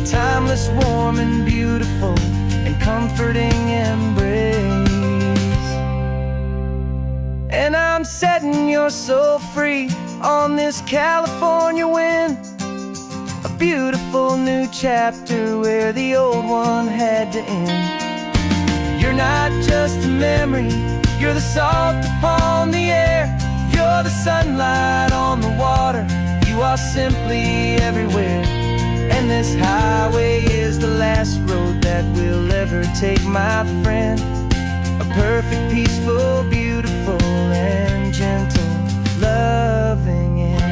A timeless, warm and beautiful and comforting embrace. And I'm setting your soul free on this California wind, a beautiful new chapter where the old one had to end. You're not just a memory, you're the salt upon the air. You're the sunlight on the water, you are simply everywhere. And this highway is the last road that we'll ever take, my friend. A perfect, peaceful, beautiful and gentle, loving end.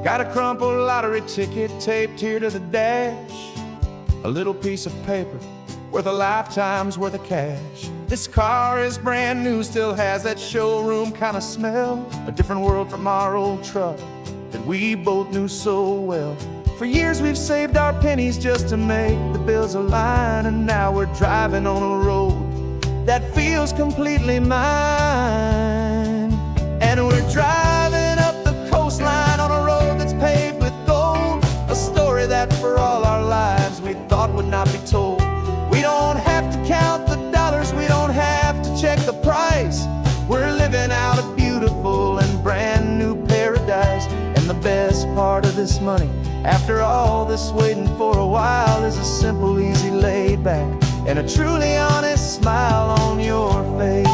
Got a crumpled lottery ticket taped here to the dash, a little piece of paper worth a lifetime's worth of cash. This car is brand new, still has that showroom kind of smell, a different world from our old truck that we both knew so well. For years we've saved our pennies just to make the bills align, and now we're driving on a road that feels completely mine. And we're driving up the coastline on a road that's paved with gold, a story that for all our lives we thought would not be told. We don't have to count the dollars, we don't have to check the price. We're living out a beautiful and brand new paradise. And the best part of this money, after all this waiting for a while, is a simple, easy, laid back and a truly honest smile on your face.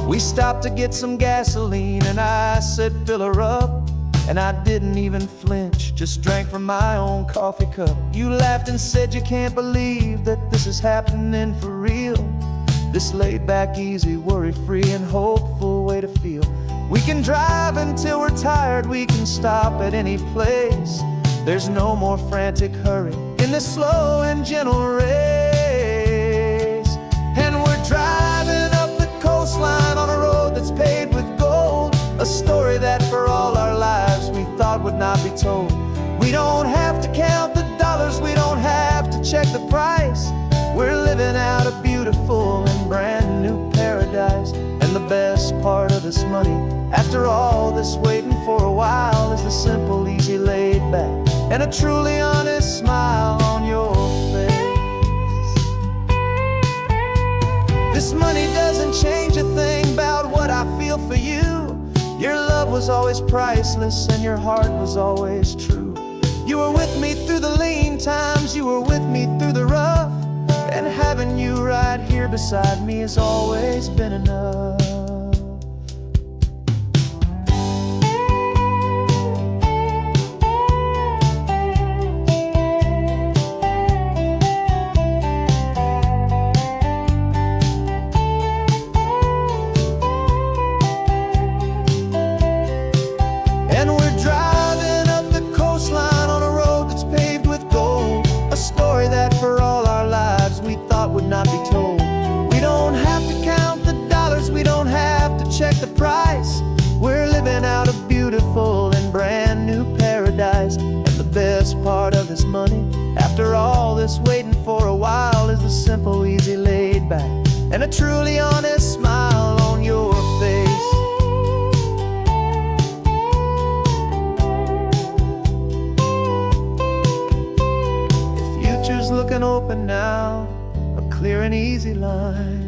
We stopped to get some gasoline and I said fill her up, and I didn't even flinch, just drank from my own coffee cup. You laughed and said you can't believe that this is happening for real. This laid back, easy, worry-free and hopeful way to feel. We can drive until we're tired, we can stop at any place. There's no more frantic hurry in this slow and gentle race. And we're driving up the coastline on a road that's paved with gold, a story that for all our lives we thought would not be told. We don't have to count the dollars, we don't have to check the price. We're living out a beautiful and brand new paradise. And the best part of this money, after all this waiting for a while, is the simple, easy, laid back and a truly honest smile on your face. This money doesn't change a thing about what I feel for you. Your love was always priceless and your heart was always true. You were with me through the lean times, you were with me through the rough, and having you right here beside me has always been enough. And we're driving up the coastline on a road that's paved with gold, a story that for all our lives we thought would not be told. We don't have to count the dollars, we don't have to check the price. We're living out a beautiful and brand new paradise. And the best part of this money, after all this waiting for a while, is the simple, easy, laid back and a truly honest smile on your face. The future's looking open now, a clear and easy line.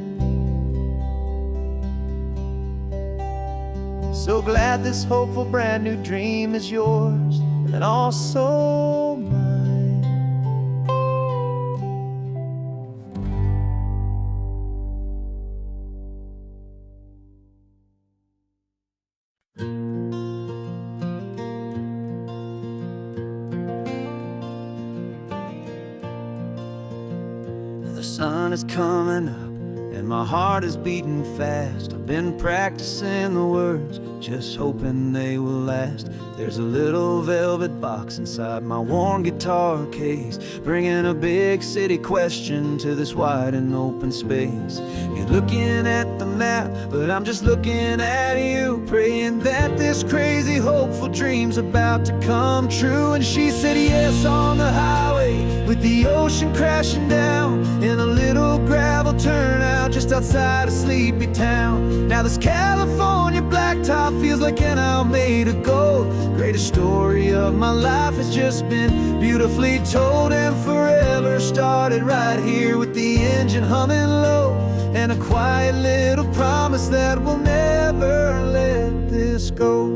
So glad this hopeful brand new dream is yours and also mine. the sun is coming up and my heart is beating fast. I've been practicing the words, just hoping they will last. There's a little velvet box inside my worn guitar case, bringing a big city question to this wide and open space. You're looking at the map, but I'm just looking at you, praying that this crazy hopeful dream's about to come true. And she said yes on the highway, with the ocean crashing down in a little gravel turnout just outside of sleepy town. Now this California blacktop feels like an owl made of gold. Greatest story of my life has just been beautifully told, and forever started right here with the engine humming low, and a quiet little promise that we'll never let this go.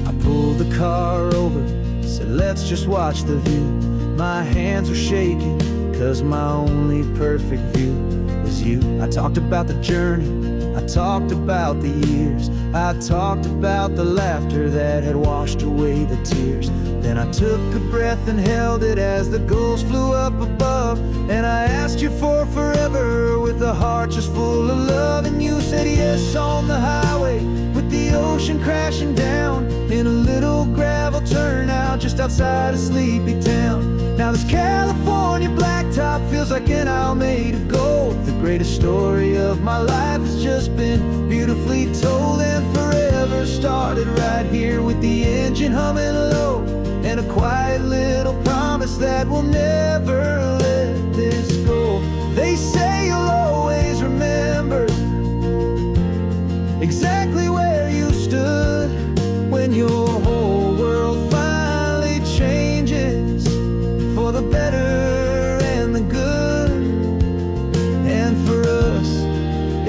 I pulled the car over, said let's just watch the view. My hands were shaking, cause my only perfect view was you. I talked about the journey, I talked about the years, I talked about the laughter that had washed away the tears. Then I took a breath and held it as the gulls flew up above, and I asked you for forever with a heart just full of love. And you said yes on the highway, with the ocean crashing down in a little gravel turnout just outside of sleepy town. Now this California blacktop feels like an owl made of gold. The greatest story of my life has just been beautifully told, and forever started right here with the engine humming low, and a quiet little promise that we'll never let this go. They say you'll always remember exactly where you stood when your whole world finally changes for the better and the good. And for us,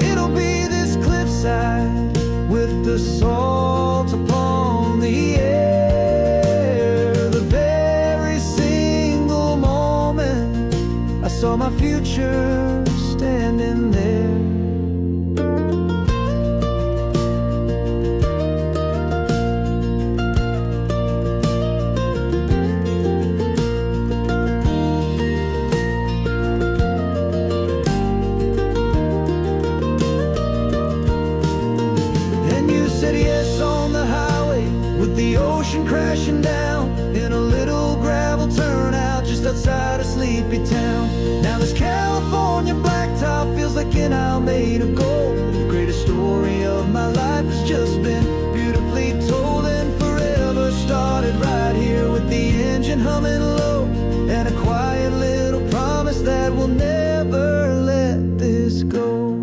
it'll be this cliffside with the salt upon the air. The very single moment I saw my future standing there. The ocean crashing down in a little gravel turnout just outside of sleepy town. Now this California blacktop feels like an owl made of gold. The greatest story of my life has just been beautifully told, and forever started right here with the engine humming low, and a quiet little promise that we'll never let this go.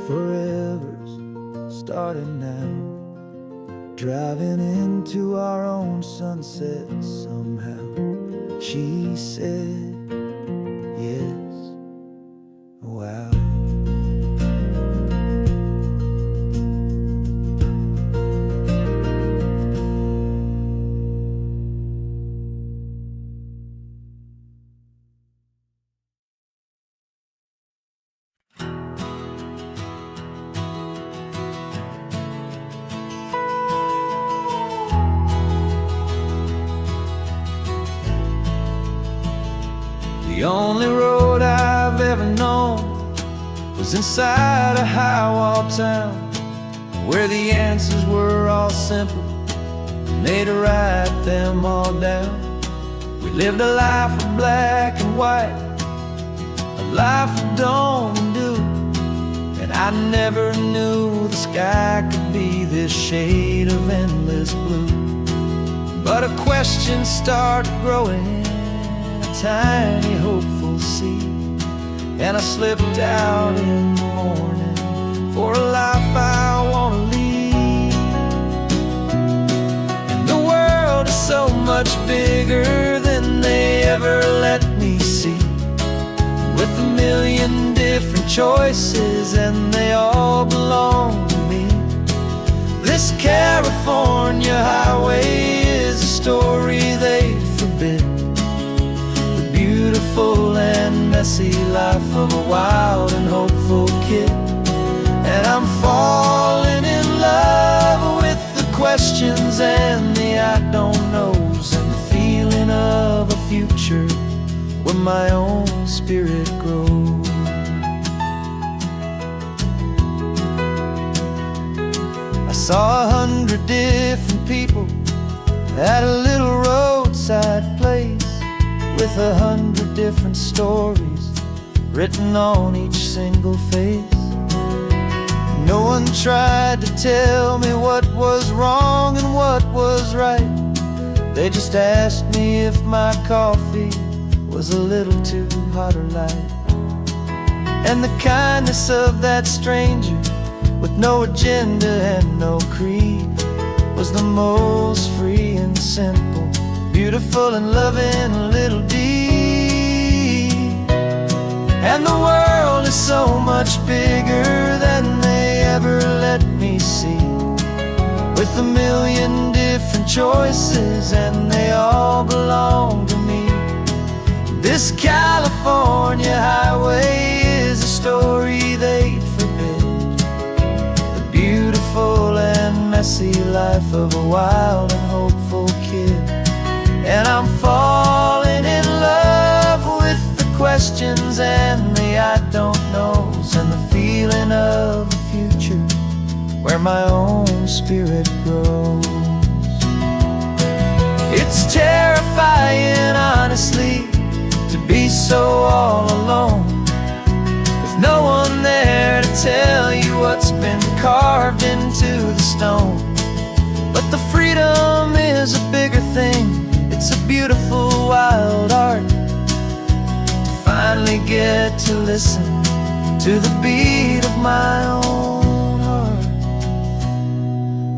Forever's started now, driving into our own sunset somehow. She said yes, wow. The only road I've ever known was inside a high-wall town, where the answers were all simple and they'd write them all down. We lived a life of black and white, a life of don't and do, and I never knew the sky could be this shade of endless blue. But a question started growing, tiny hopeful seed, and I slipped out in the morning for a life I want to lead. And the world is so much bigger than they ever let me see, with a million different choices and they all belong to me. This California highway is a story they forbid, beautiful and messy life of a wild and hopeful kid. And I'm falling in love with the questions and the I don't knows, and the feeling of a future where my own spirit grows. I saw 100 different people at a little roadside place, with 100 different stories written on each single face. No one tried to tell me what was wrong and what was right. They just asked me if my coffee was a little too hot or light. And the kindness of that stranger, with no agenda and no creed, was the most free and simple, beautiful and loving little deed. And the world is so much bigger than they ever let me see, with a million different choices and they all belong to me. This California highway is a story they'd forbid, the beautiful and messy life of a wild and hopeful kid. And I'm falling in love with the questions and the I don't knows, and the feeling of a future where my own spirit grows. It's terrifying, honestly, to be so all alone, with no one there to tell you what's been carved into the stone. But the freedom is a bigger thing. It's a beautiful wild art to finally get to listen to the beat of my own heart.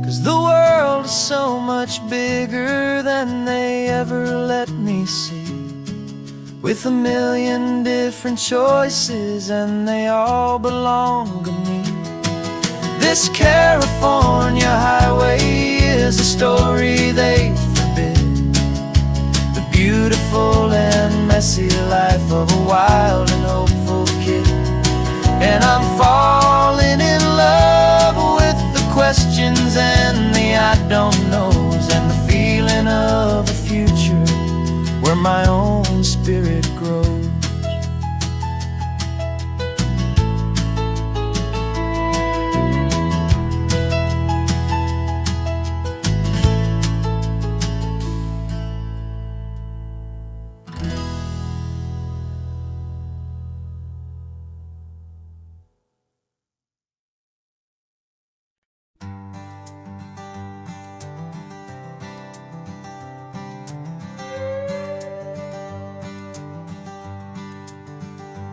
'Cause the world is so much bigger than they ever let me see, with a million different choices and they all belong to me. This California highway is a story they forbid, the beautiful and messy life of a wild and hopeful kid. And I'm falling in love with the questions and the I don't knows, and the feeling of a future where my own spirit grows.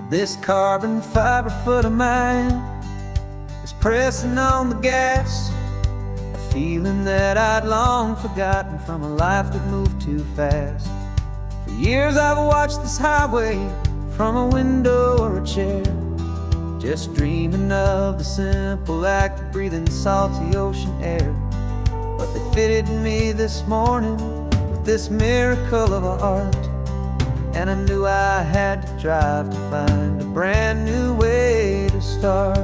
This carbon fiber foot of mine is pressing on the gas, a feeling that I'd long forgotten from a life that moved too fast. For years I've watched this highway from a window or a chair, just dreaming of the simple act of breathing salty ocean air. But they fitted me this morning with this miracle of art, and I knew I had to drive to find a brand new way to start.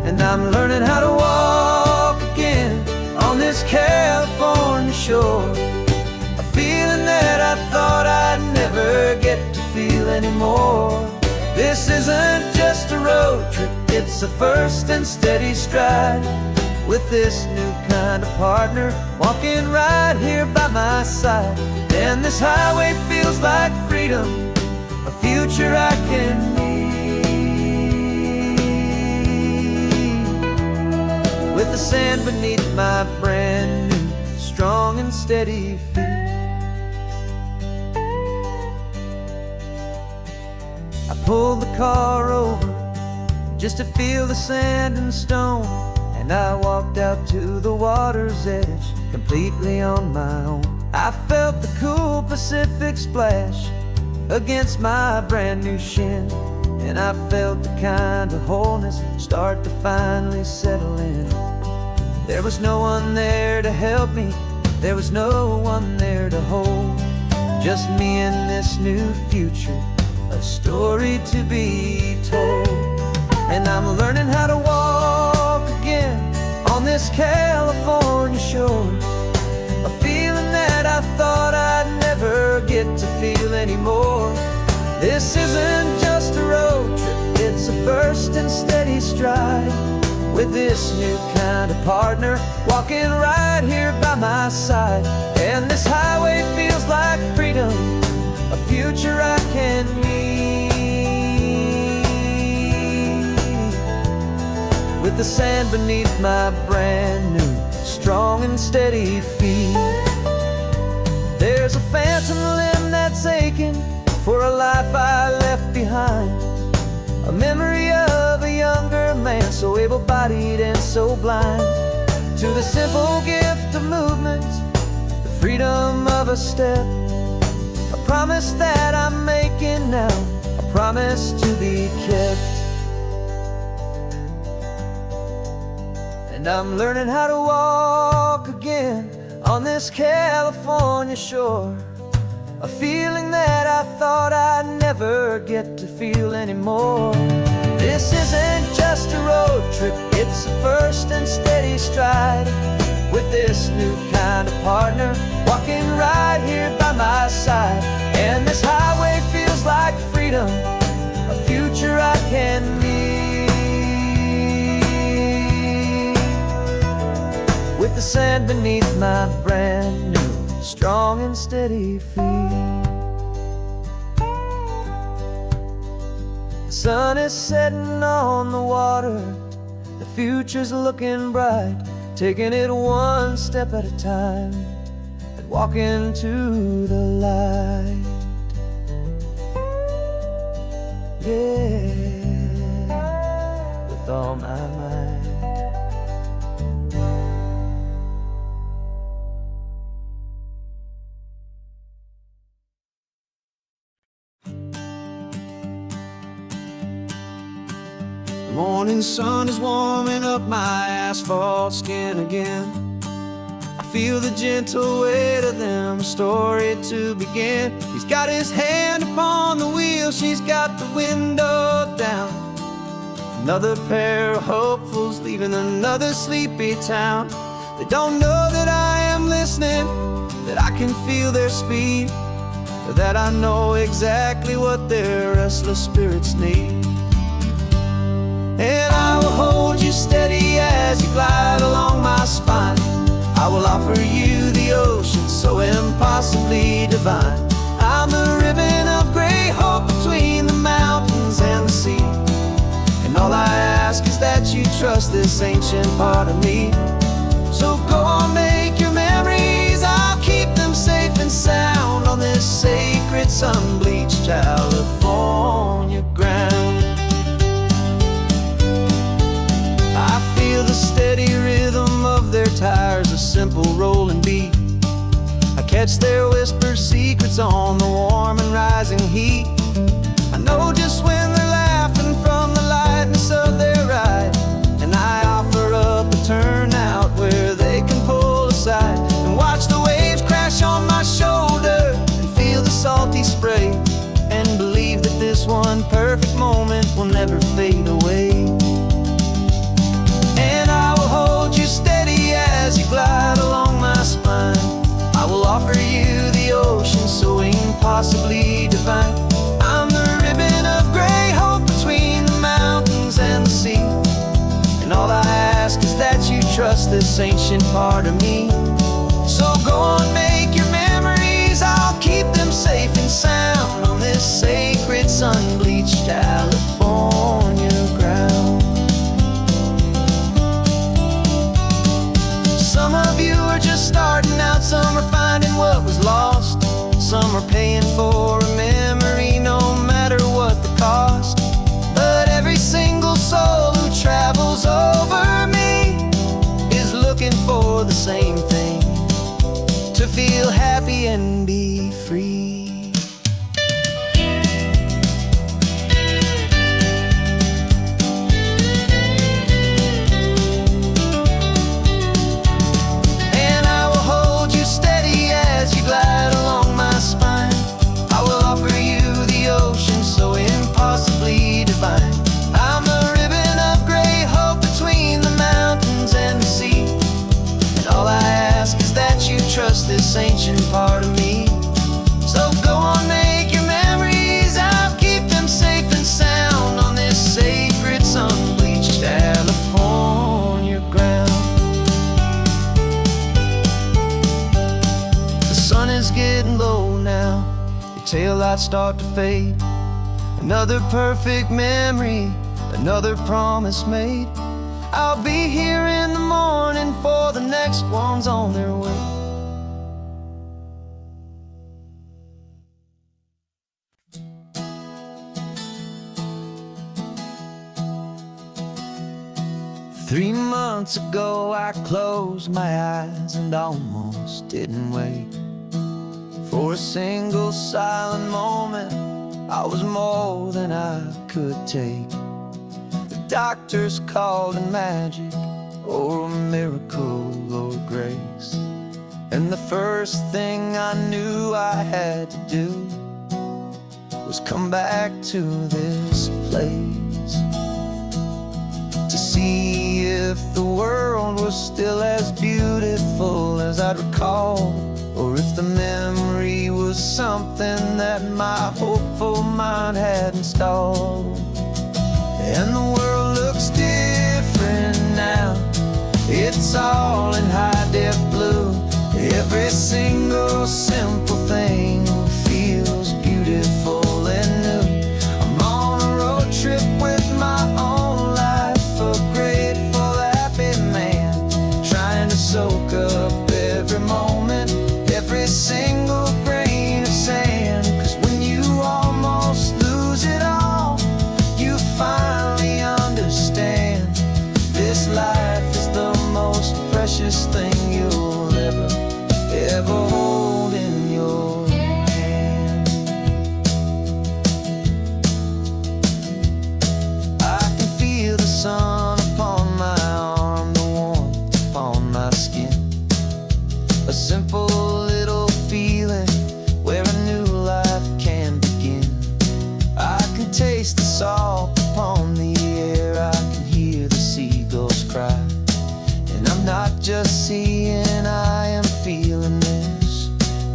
And I'm learning how to walk again on this California shore, a feeling that I thought I'd never get to feel anymore. This isn't just a road trip, it's a first and steady stride, with this new kind of partner walking right here by my side. And this highway feels like freedom, a future I can need, with the sand beneath my brand new strong and steady feet. I pulled the car over just to feel the sand and stone, and I walked out to the water's edge completely on my own. I felt the cool Pacific splash against my brand new shin, and I felt the kind of wholeness start to finally settle in. There was no one there to help me, there was no one there to hold, just me and this new future, a a story to be told. And I'm learning how to walk again on this California shore, a feeling that I thought I'd never get to feel anymore. This isn't just a road trip, it's a first and steady stride, with this new kind of partner walking right here by my side. And this highway feels like freedom, a future I can meet, with the sand beneath my brand new, strong and steady feet. There's a phantom limb that's aching for a life I left behind, a memory of a younger man, so able-bodied and so blind, to the simple gift of movement, the freedom of a step, a promise that I'm making now, a promise to be kept. And I'm learning how to walk again on this California shore, a feeling that I thought I'd never get to feel anymore. This isn't just a road trip, it's a first and steady stride, with this new kind of partner walking right here by my side. And this highway feels like freedom, a future I can meet, with the sand beneath my brand new, strong and steady feet. The sun is setting on the water, the future's looking bright, taking it one step at a time and walking to the light. Yeah, with all my might. The morning sun is warming up my asphalt skin again. I feel the gentle weight of them, a story to begin. He's got his hand upon the wheel, she's got the window down. Another pair of hopefuls leaving another sleepy town. They don't know that I am listening, that I can feel their speed, or that I know exactly what their restless spirits need. And I will hold you steady as you glide along my spine. I will offer you the ocean so impossibly divine. I'm the ribbon of gray hope between the mountains and the sea, and all I ask is that you trust this ancient part of me. So go on, make your memories, I'll keep them safe and sound on this sacred sun-bleached California ground. The steady rhythm of their tires, a simple rolling beat. I catch their whispered secrets on the warm and rising heat. I know just when they're laughing from the lightness of their ride, and I offer up a turnout where they can pull aside and watch the waves crash on my shoulder and feel the salty spray, and believe that this one perfect moment will never fade away. Hold you steady as you glide along my spine. I will offer you the ocean so impossibly divine. I'm the ribbon of gray hope between the mountains and the sea, and all I ask is that you trust this ancient part of me. So go on, make your memories, I'll keep them safe and sound on this sacred sun-bleached California ground. Some of you are just starting out, some are finding what was lost, some are paying for a memory no matter what the cost. But every single soul who travels over me is looking for the same thing. lights start to fade. Another perfect memory, another promise made. I'll be here in the morning for the next ones on their way. Three months ago I closed my eyes and almost didn't wait for a single silent moment. I was more than I could take. The doctors called it magic, or a miracle, or grace. And the first thing I knew I had to do was come back to this place, to see if the world was still as beautiful as I'd recall, or if the memory was something that my hopeful mind had installed. And the world looks different now. It's all in high-def blue. Every single simple thing feels beautiful and new. I'm on a road trip with my own life, a grateful, happy man, trying to soak up every moment, every single grain of sand. 'Cause when you almost lose it all, you finally understand this life is the most precious thing you'll ever hold in your hand. I can feel the sun upon my arm, the warmth upon my skin, a simple little feeling where a new life can begin. I can taste the salt upon the air, I can hear the seagulls cry. And I'm not just seeing, I am feeling this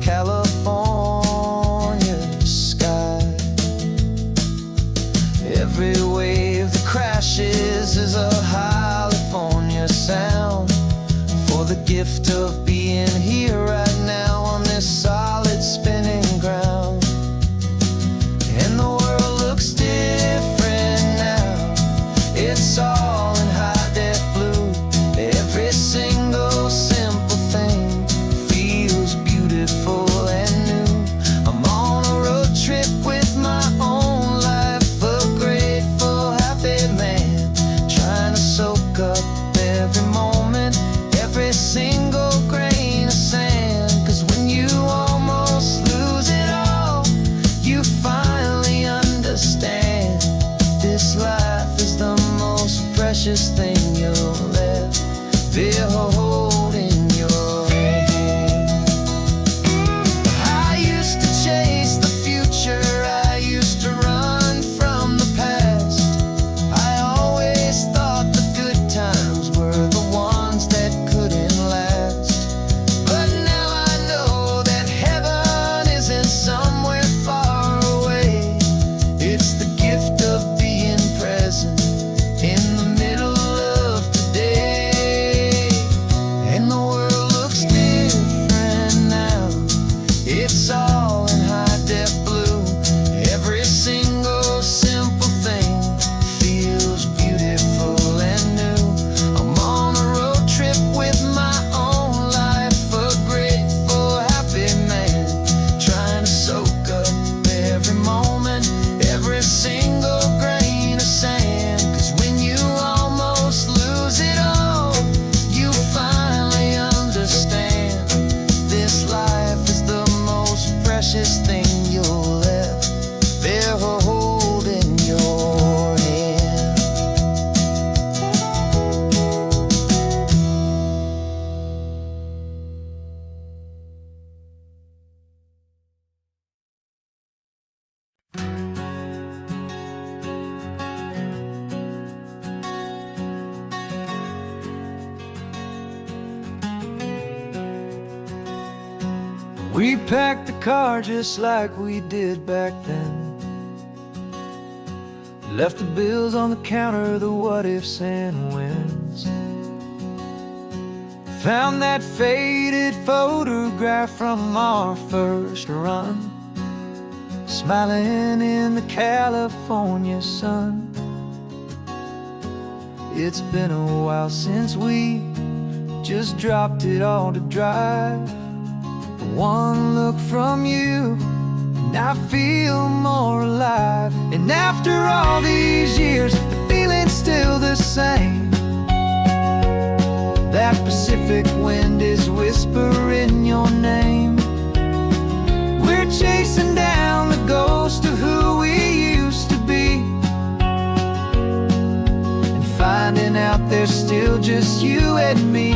California sky. Every wave that crashes is a California sound, for the gift of being here right now on this solid spinning ground. And the world looks different now. It's all in high-def blue. Every single simple thing feels beautiful and new. I'm on a road trip with my own life, a grateful, happy man, trying to soak up every moment, every single grain of sand. 'Cause when you almost lose it all, you finally understand this life is the most precious thing you'll ever hold in your hand. I used to chase the future, I used to run from the past. I always thought the good times were the ones that couldn't last. But now I know that heaven isn't somewhere far away. It's the gift of being present in the middle of today. And the world looks different now. It's all in high-def blue. Every single simple thing feels beautiful and new. I'm on a road trip with my own life, a grateful, happy man, trying to soak up every moment, every single grain of sand. 'Cause when you almost lose it all, you finally understand this life is the most precious thing you'll ever hold in your hand. We packed the car just like we did back then, left the bills on the counter, the what-ifs and whens. Found that faded photograph from our first run, smiling in the California sun. It's been a while since we just dropped it all to drive. One look from you and I feel more alive. And after all these years, the feeling's still the same. That Pacific wind is whispering your name. We're chasing down the ghost of who we used to be, and finding out there's still just you and me.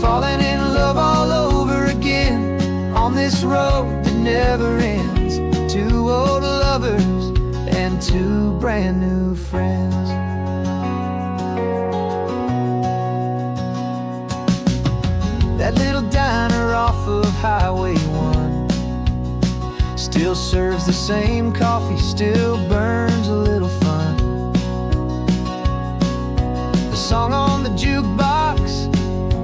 Falling in love all over again on this road that never ends. Two old lovers and two brand new friends. That little diner off of Highway 1 still serves the same coffee, still burns a little fun. The song on the jukebox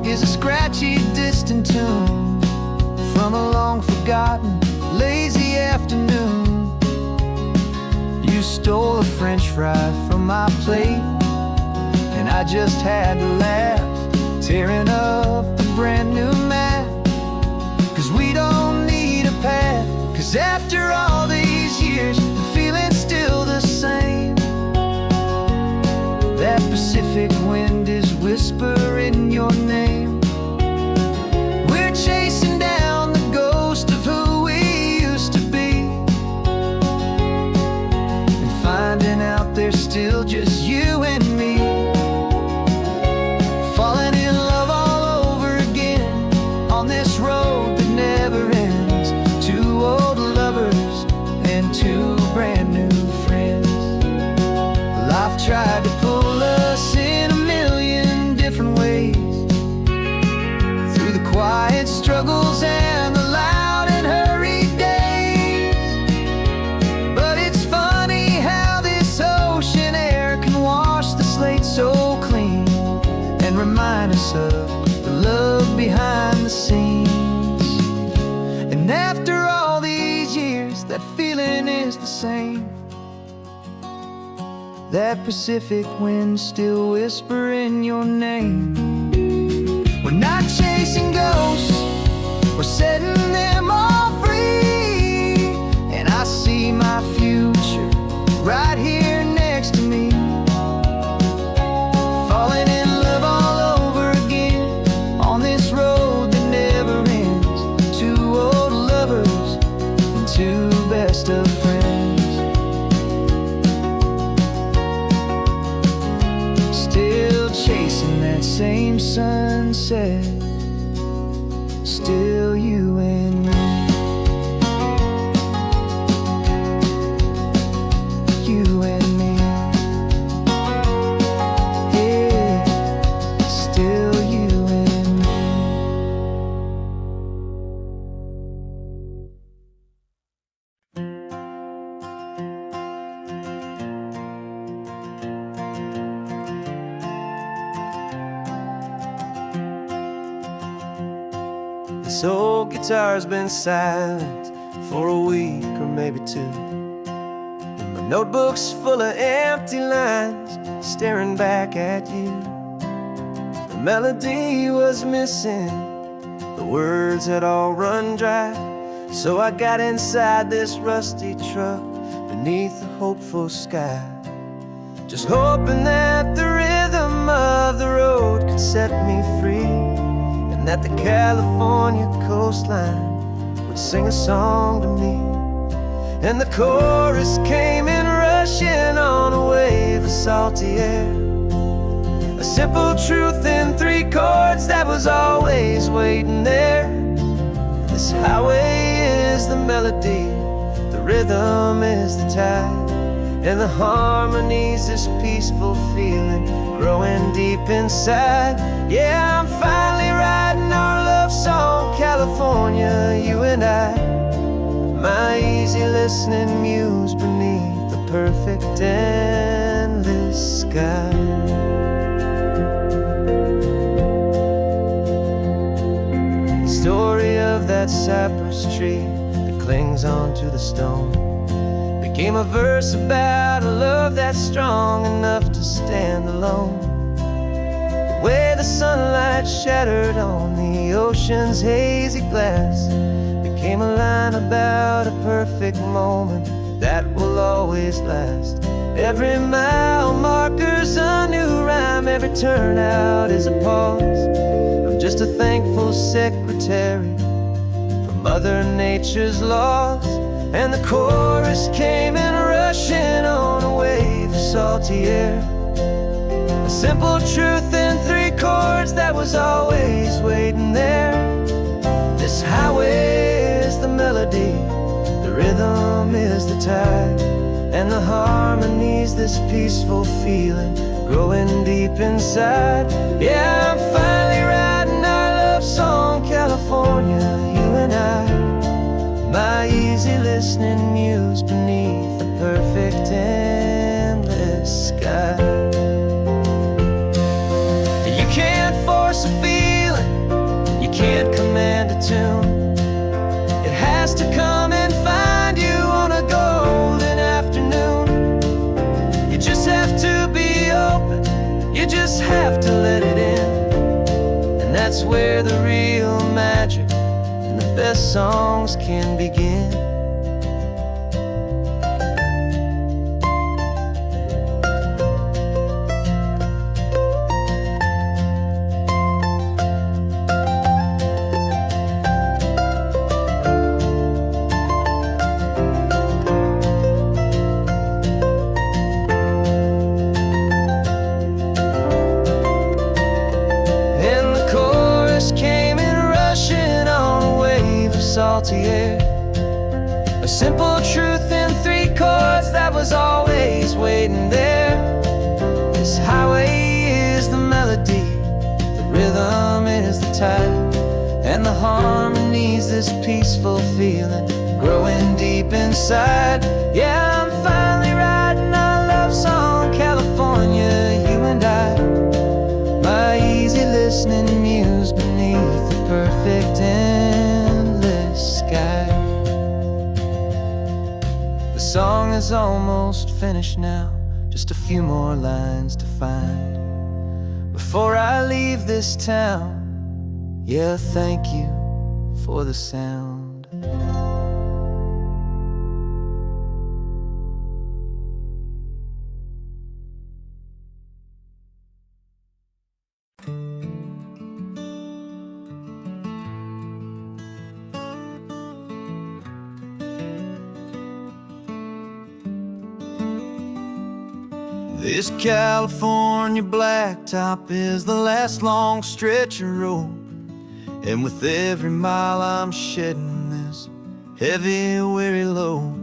is a scratchy, distant tune from a long forgotten, lazy afternoon. You stole a French fry from my plate, and I just had to laugh, tearing up the brand new map. 'Cause we don't need a path, 'cause after all these years, the feeling's still the same. That Pacific wind is whispering your name. We're chasing down the ghost of who we used to be, and finding out there's still just you and me. Falling in love all over again on this road that never ends. Two old lovers and two brand new friends. Life tried to pull us in a million different ways, through the quiet struggles and the loud and hurried days. But it's funny how this ocean air can wash the slate so clean, and remind us of the love behind the scenes. And after all these years, that feeling is the same. That Pacific wind still whispering your name. We're not chasing ghosts, we're setting them all free. And I see my future right here next to me. Falling in love all over again on this road that never ends. Two old lovers and two best of friends. Still chasing that same sunset, still you and me. You and me. Yeah, still you and me. This old guitar's been silent for a week or maybe two, and my notebook's full of empty lines staring back at you. The melody was missing, the words had all run dry. So I got inside this rusty truck beneath the hopeful sky, just hoping that the rhythm of the road could set me free, and that the California coastline would sing a song to me. And the chorus came in rushing on a wave of salty air, a simple truth in three chords that was always waiting there. This highway is the melody, the rhythm is the tide, and the harmony's this peaceful feeling growing deep inside. Yeah, I'm finally writing our love song, California, you and I. My easy listening muse beneath the perfect endless sky. The story of that cypress tree, the clings onto the stone. Became a verse about a love that's strong enough to stand alone. The way the sunlight shattered on the ocean's hazy glass became a line about a perfect moment that will always last. Every mile marker's a new rhyme, every turnout is a pause. I'm just a thankful secretary for Mother Nature's laws. And the chorus came in rushing on a wave of salty air. A simple truth in 3 chords that was always waiting there. This highway is the melody, the rhythm is the tide, and the harmony's this peaceful feeling growing deep inside. Yeah, I'm finally writing our love song, California, you and I. My easy listening muse beneath the perfect endless sky. You can't force a feeling, you can't command a tune. It has to come and find you on a golden afternoon. You just have to be open, you just have to let it in. And that's where the real magic and the best songs can begin. Salty air, a simple truth in 3 chords that was always waiting there. This highway is the melody, the rhythm is the tide, and the harmony's this peaceful feeling growing deep inside. Yeah, I'm finally writing our love song, California, you and I. My easy listening muse beneath the perfect endless sky. The song is almost finished now, just a few more lines to find before I leave this town. Yeah, thank you for the sound. This California blacktop is the last long stretch of road, and with every mile I'm shedding this heavy, weary load.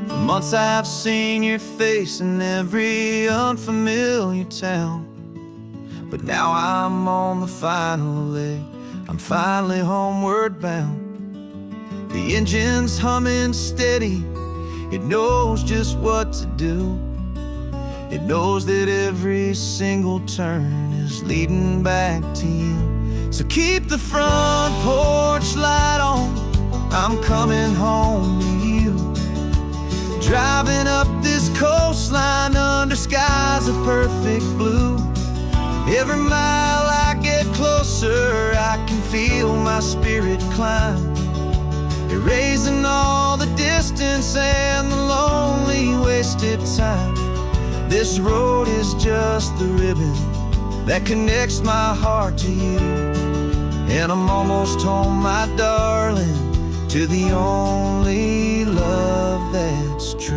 For months I've seen your face in every unfamiliar town, but now I'm on the final leg, I'm finally homeward bound. The engine's humming steady, it knows just what to do. It knows that every single turn is leading back to you. So keep the front porch light on, I'm coming home to you. Driving up this coastline under skies of perfect blue. Every mile I get closer, I can feel my spirit climb, erasing all the distance and the lonely wasted time. This road is just the ribbon that connects my heart to you, and I'm almost home, my darling, to the only love that's true.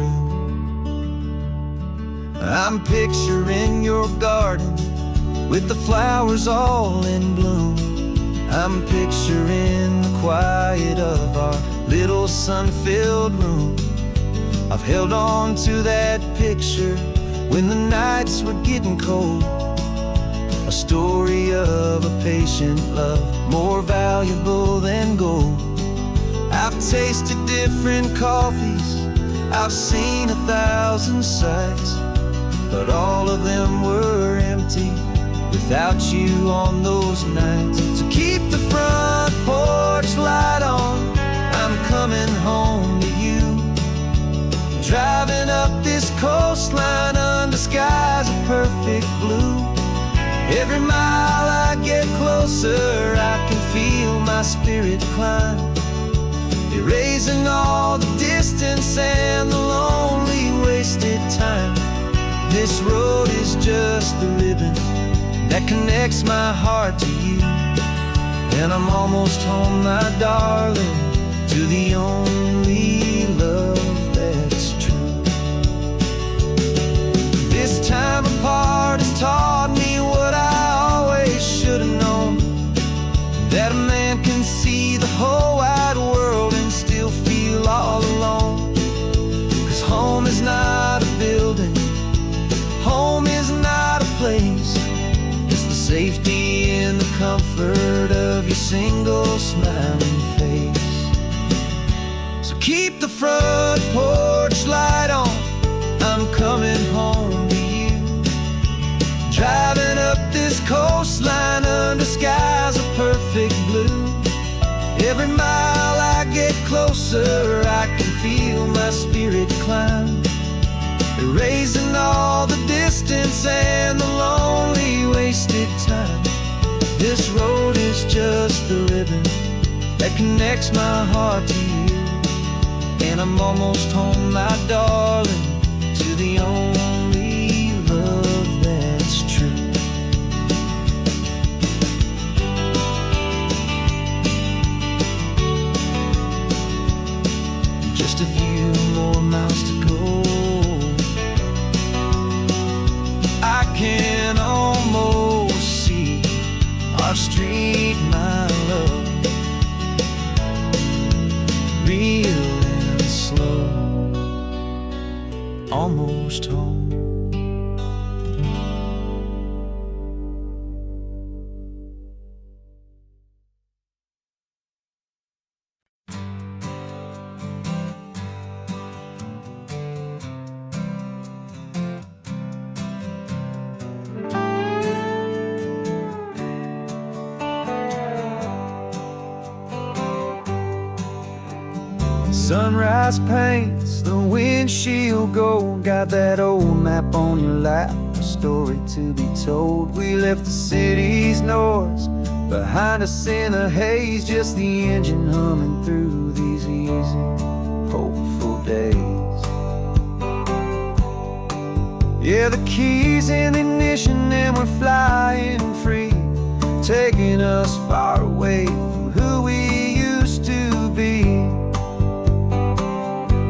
I'm picturing your garden with the flowers all in bloom. I'm picturing the quiet of our little sun-filled room. I've held on to that picture when the nights were getting cold, a story of a patient love, more valuable than gold. I've tasted different coffees, I've seen 1,000 sights, but all of them were empty without you on those nights. So keep the front porch light on, I'm coming coming home to you. Driving up this coastline under skies of perfect blue. Every mile I get closer, I can feel my spirit climb, erasing all the distance and the lonely wasted time. This road is just the ribbon that connects my heart to you. And I'm almost home, my darling, to the only love that's true. This time apart has taught me what I always should have known, that a man can see the whole wide world and still feel all alone. 'Cause home is not a building, home is not a place, it's the safety and the comfort of your single smiling face. So keep the front porch light on, I'm coming home to you. Driving up this coastline under skies of perfect blue. Every mile I get closer, I can feel my spirit climb, erasing all the distance and the lonely wasted time. This road is just the ribbon that connects my heart to you. And I'm almost home, my darling, to the only love that's true. Just a few more miles to go, I can almost see our street, my love, real and slow, almost home. Sunrise paints the windshield gold. Got that old map on your lap, a story to be told. We left the city's noise behind us in a haze, just the engine humming through these easy, hopeful days. Yeah, the keys in the ignition and we're flying free, taking us far away from who we used to be.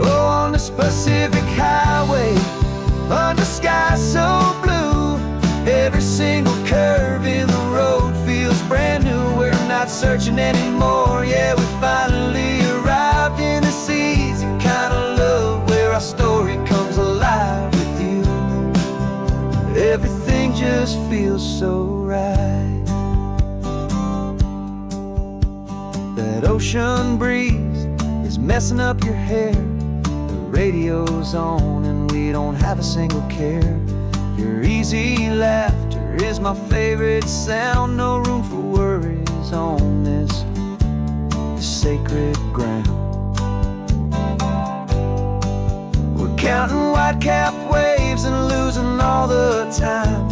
Oh, on this Pacific highway, under sky so blue, every single curve in the road feels brand new. We're not searching anymore, yeah, we finally arrived in this easy kind of love, where our story comes alive with you. Everything just feels so right. That ocean breeze is messing up your hair, radio's on and we don't have a single care. Your easy laughter is my favorite sound. No room for worries on this sacred ground. We're counting white-capped waves and losing all the time,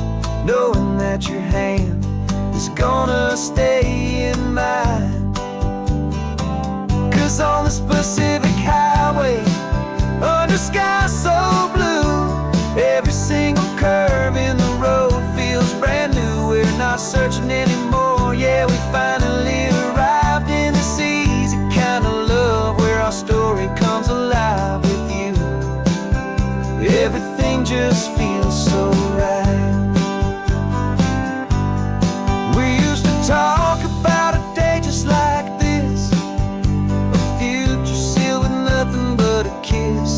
knowing that your hand is gonna stay in mine. 'Cause on this Pacific highway, under sky so blue, every single curve in the road feels brand new. We're not searching anymore, yeah, we finally arrived in this easy kind of love, where our story comes alive with you. Everything just feels so right. We used to talk about a day just like this, a future sealed with nothing but a kiss,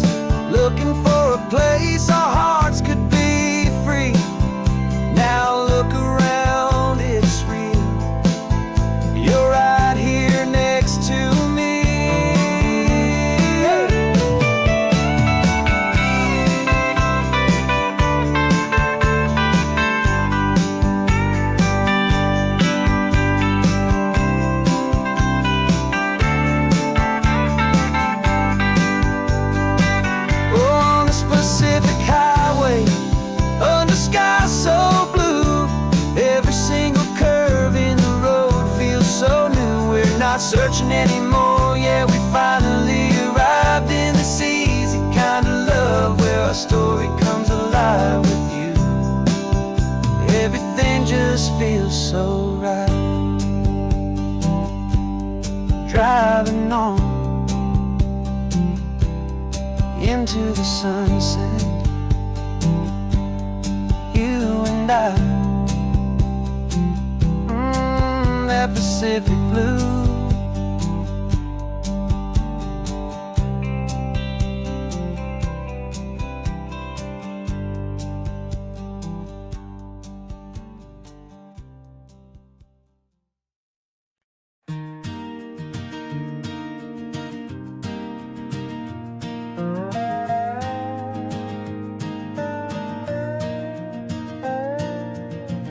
looking for a place our hearts could be free. Now look around, it's real. You're right here next to me. into the sunset. You and I, that Pacific blue.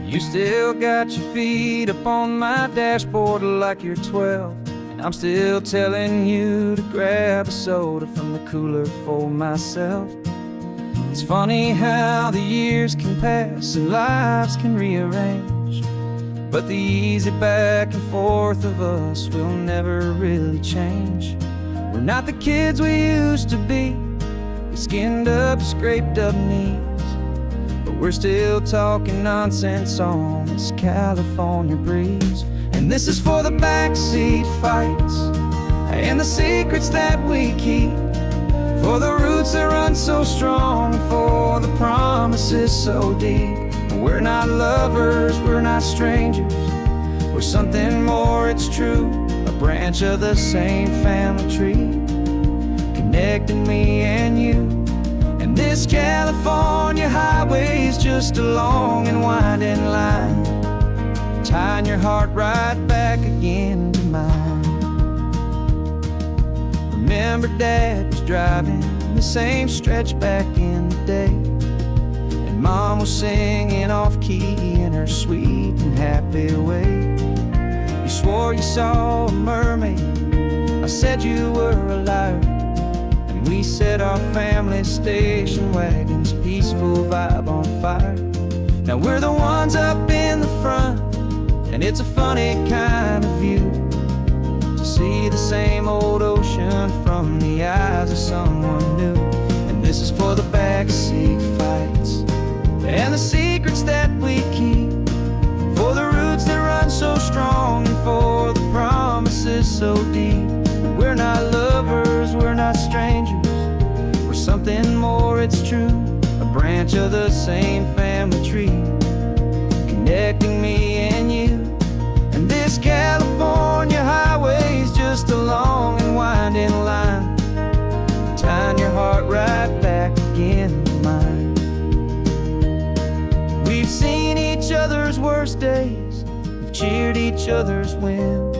You still got your feet up on my dashboard like you're 12, and I'm still telling you to grab a soda from the cooler for myself. It's funny how the years can pass and lives can rearrange, but the easy back and forth of us will never really change. We're not the kids we used to be, with skinned up, scraped up knees, but we're still talking nonsense on this California breeze. And this is for the backseat fights and the secrets that we keep, for the roots that run so strong, for the promises so deep. We're not lovers, we're not strangers, we're something more, it's true. A branch of the same family tree, connecting me and you. And this California highway is just a long and winding line, tying your heart right back again to mine. Remember Dad was driving the same stretch back in the day, and Mom was singing off-key in her sweet and happy way. You swore you saw a mermaid, I said you were a liar, and we set our family station wagon's peaceful vibe on fire. Now we're the ones up in the front, and it's a funny kind of view to see the same old ocean from the eyes of someone new. And this is for the backseat fights and the secrets that we keep, for the roots that run so strong, and for the promises so deep. We're not lovers, we're not strangers, we're something more, it's true. A branch of the same family tree, connecting me and you. And this California highway is just a long and winding line, tying your heart right back again to mine. We've seen each other's worst days, we've cheered each other's wins,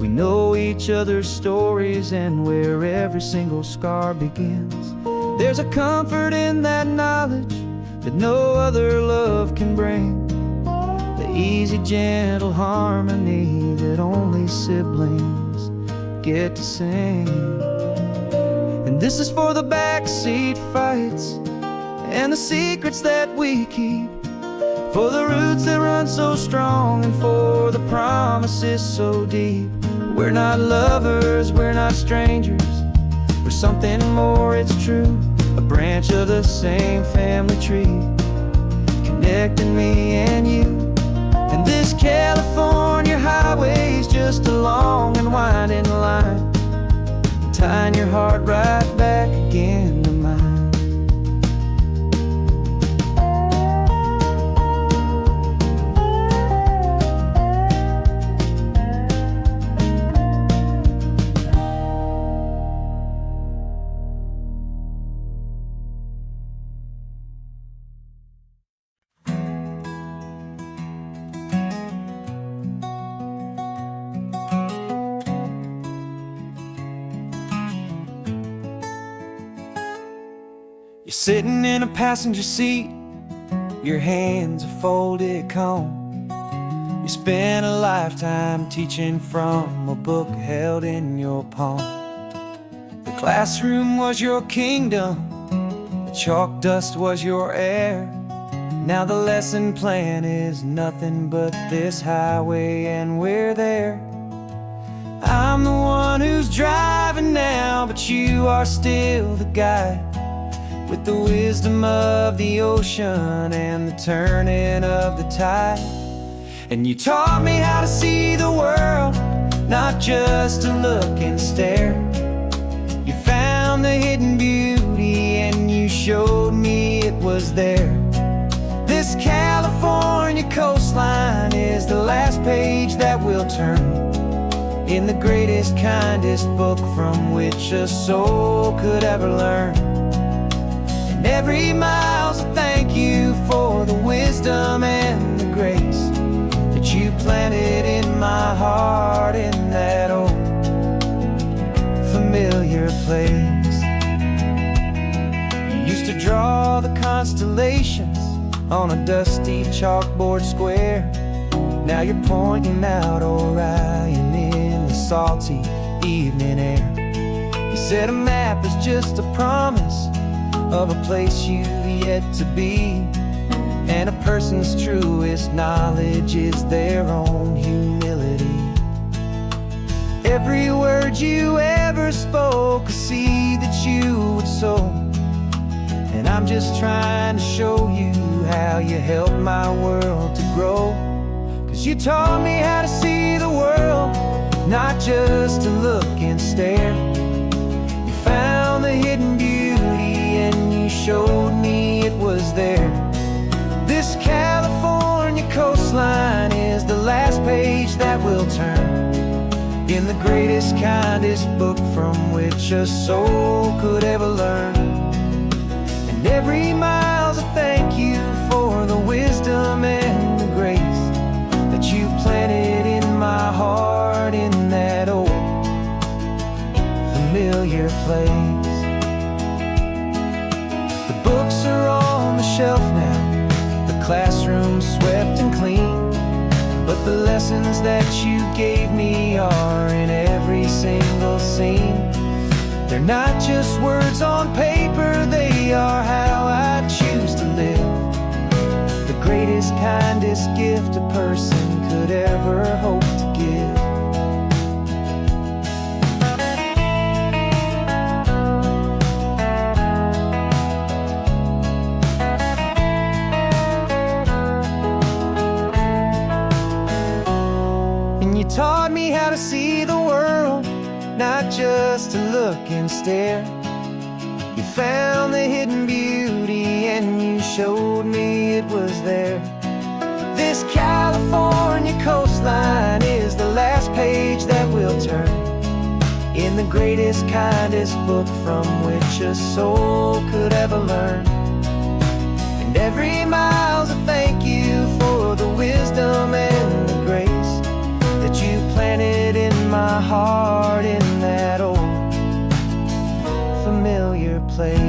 we know each other's stories and where every single scar begins. There's a comfort in that knowledge that no other love can bring, the easy, gentle harmony that only siblings get to sing. And this is for the backseat fights and the secrets that we keep, for the roots that run so strong, and for the promises so deep. We're not lovers, we're not strangers, we're something more, it's true. A branch of the same family tree, connecting me and you. And this California highway is just a long and winding line, tying your heart right back again to mine. You're sitting in a passenger seat, your hands are folded calm. You spent a lifetime teaching from a book held in your palm. The classroom was your kingdom, the chalk dust was your air. Now the lesson plan is nothing but this highway, and we're there. I'm the one who's driving now, but you are still the guide, with the wisdom of the ocean and the turning of the tide. And you taught me how to see the world, not just to look and stare. You found the hidden beauty was there. This California coastline is the last page that we'll turn in the greatest, kindest book from which a soul could ever learn. And every mile's a thank you for the wisdom and the grace that you planted in my heart in that old familiar place. You used to draw the constellations on a dusty chalkboard square. Now you're pointing out Orion in the salty evening air. You said a map is just a promise of a place you've yet to be, and a person's truest knowledge is their own humility. Every word you ever spoke, a seed that you would sow, and I'm just trying to show you how you helped my world to grow. 'Cause you taught me how to see the world, not just to look and stare. You found the hidden beauty and you showed me it was there. This California coastline is the last page that we'll turn in the greatest, kindest book from which a soul could ever learn. And every mile's a thank you for the wisdom and the grace that you planted in my heart in that old familiar place. The books are on the shelf now, the classroom swept and clean, but the lessons that you gave me are in every single scene. They're not just words on paper, they are how I choose to live. The greatest, kindest gift a person could ever hope to give. And you taught me how to see the world, not just to look and stare. You found the hidden beauty and you showed me it was there. This California coastline is the last page that we'll turn in the greatest, kindest book from which a soul could ever learn. And every mile's a thank you for the wisdom and the grace that you planted in my heart in that old familiar place.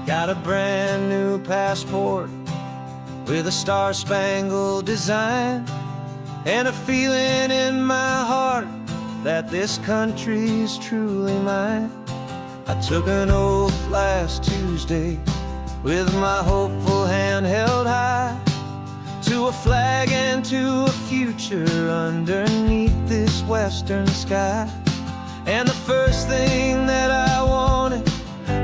Got a brand new passport with a star-spangled design, and a feeling in my heart that this country's truly mine. I took an oath last Tuesday with my hopeful hand held high to a flag and to a future underneath this western sky. And the first thing that I wanted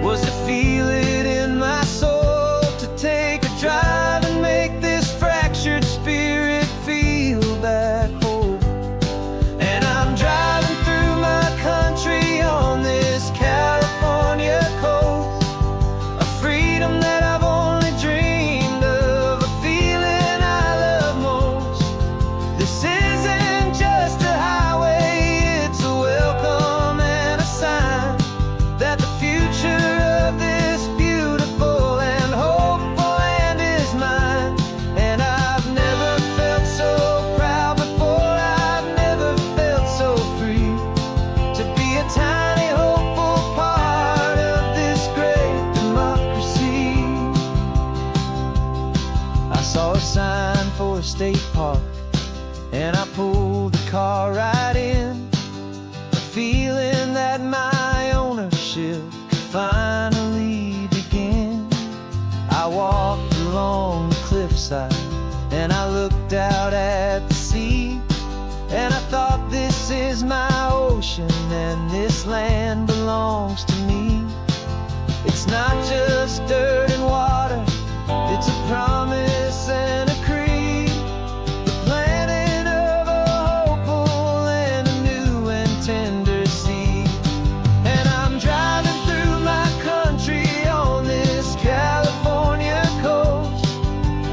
was to feel it in my soul, to take a drive and make this fractured spirit feel back home. And I'm driving through my country on this California coast, a freedom that I've only dreamed of, a feeling I love most. This isn't just a highway, it's a welcome and a sign that the future of this beautiful and hopeful land is mine. And I've never felt so proud before, I've never felt so free to be a tiny hopeful part of this great democracy. I saw a sign for a state park and I pulled the car right in, a feeling that my ownership could finally begin. I walked along the cliffside and I looked out at the sea, And I thought, this is my ocean and this land belongs to me. It's not just dirt and water, it's a promise and a creed, the planting of a hopeful and a new and tender seed. And I'm driving through my country on this California coast,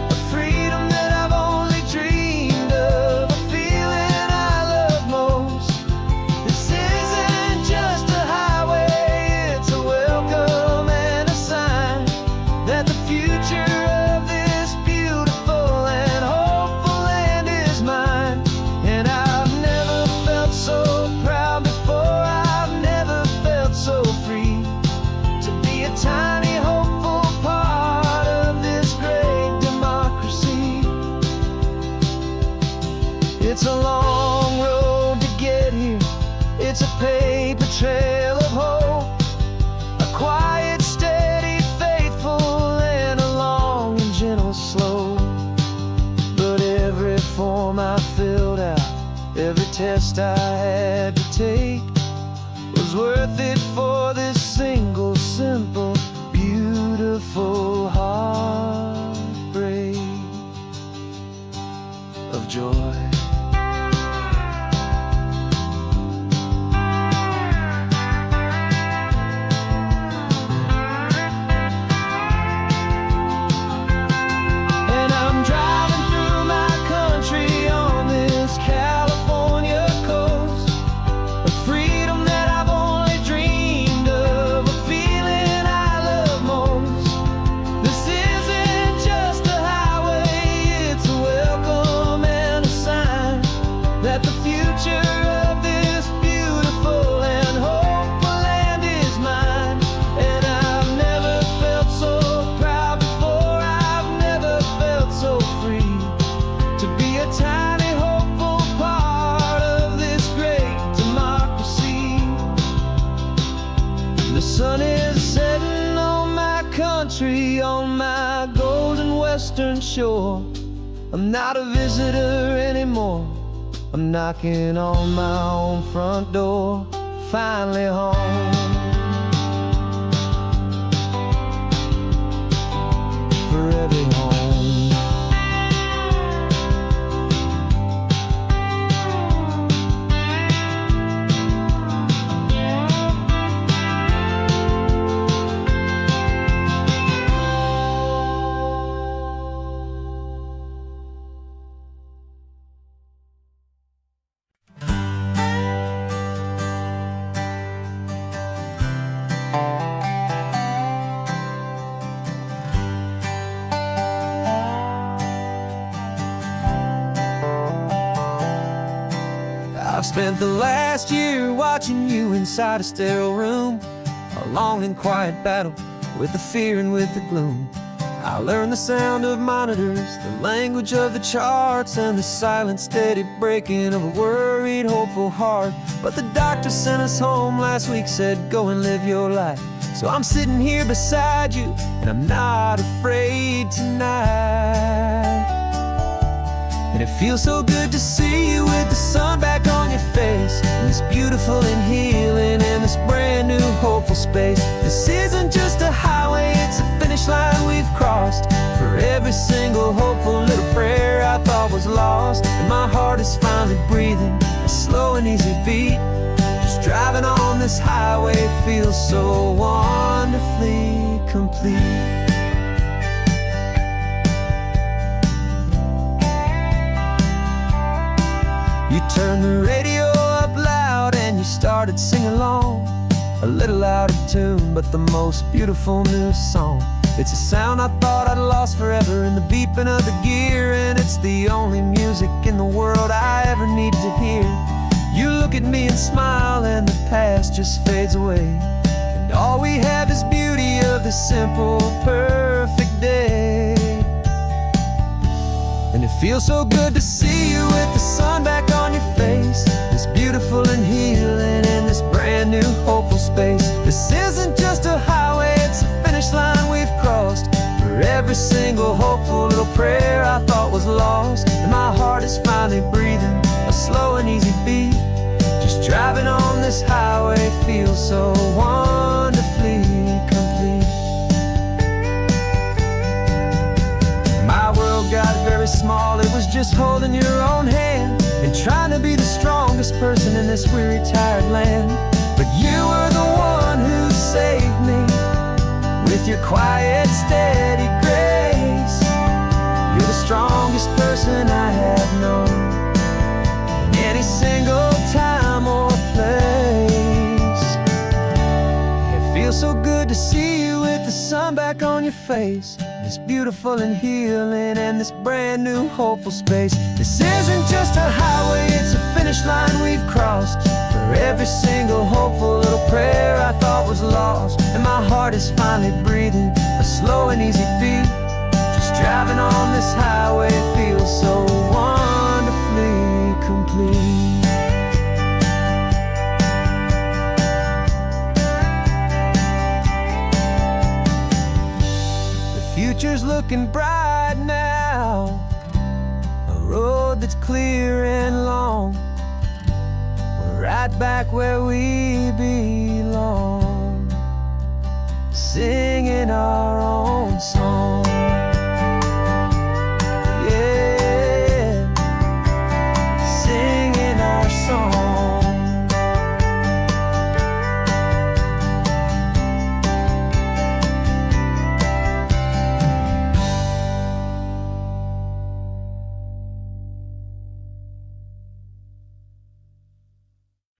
a freedom that I've only dreamed of, a feeling I love most. This isn't just a highway, it's a welcome and a sign that the future of this beautiful and hopeful land is mine. And I've never felt so proud before, I've never felt so free to be a tiny hopeful part of this great democracy. It's a long road to get here, it's a paper trail of hope, a quiet, steady, faithful, and a long and gentle slope. But every form I filled out, every test I had to take, was worth it for this single, simple, beautiful heartbreak of joy. And I'm driving through my country on this California coast, a freedom that I've only dreamed of, a feeling I love most. This isn't just a highway, it's a welcome and a sign that the future of this beautiful and hopeful land is mine. And I've never felt so proud before, I've never felt so free to be a tiny hopeful part of this great democracy. The sun is setting on my country, on my golden western shore. I'm not a visitor anymore, I'm knocking on my own front door, finally home. Forever home. I've spent the last year watching you inside a sterile room, a long and quiet battle with the fear and with the gloom. I learned the sound of monitors, the language of the charts, and the silent, steady breaking of a worried, hopeful heart. But the doctor sent us home last week, said, go and live your life. So I'm sitting here beside you, and I'm not afraid tonight. And it feels so good to see you with the sun back on your face, and this beautiful and healing in this brand new hopeful space. This isn't just a highway, it's a finish line we've crossed. For every single hopeful little prayer I thought was lost, and my heart is finally breathing a slow and easy beat. Just driving on this highway feels so wonderfully complete. You turned the radio up loud and you started singing along, a little out of tune, but the most beautiful new song. It's a sound I thought I'd lost forever in the beeping of the gear, and it's the only music in the world I ever need to hear. You look at me and smile, and the past just fades away, and all we have is beauty of the simple, perfect day. And it feels so good to see you with the sun back on your face, this beautiful and healing in this brand new hopeful space. This isn't just a highway, it's a finish line we've crossed. For every single hopeful little prayer I thought was lost, and my heart is finally breathing a slow and easy driving on this highway feels so wonderfully complete. My world got very small, it was just holding your own hand and trying to be the strongest person in this weary, tired land. But you were the one who saved me with your quiet, steady grace. You're the strongest person I have known in any single time or place. It feels so good to see you with the sun back on your face. This beautiful and healing and this brand new hopeful space. This isn't just a highway, it's a finish line we've crossed. For every single hopeful little prayer I thought was lost, and my heart is finally breathing a slow and easy beat. Just driving on this highway feels so wonderfully complete. Future's looking bright now, a road that's clear and long. We're right back where we belong, singing our own song.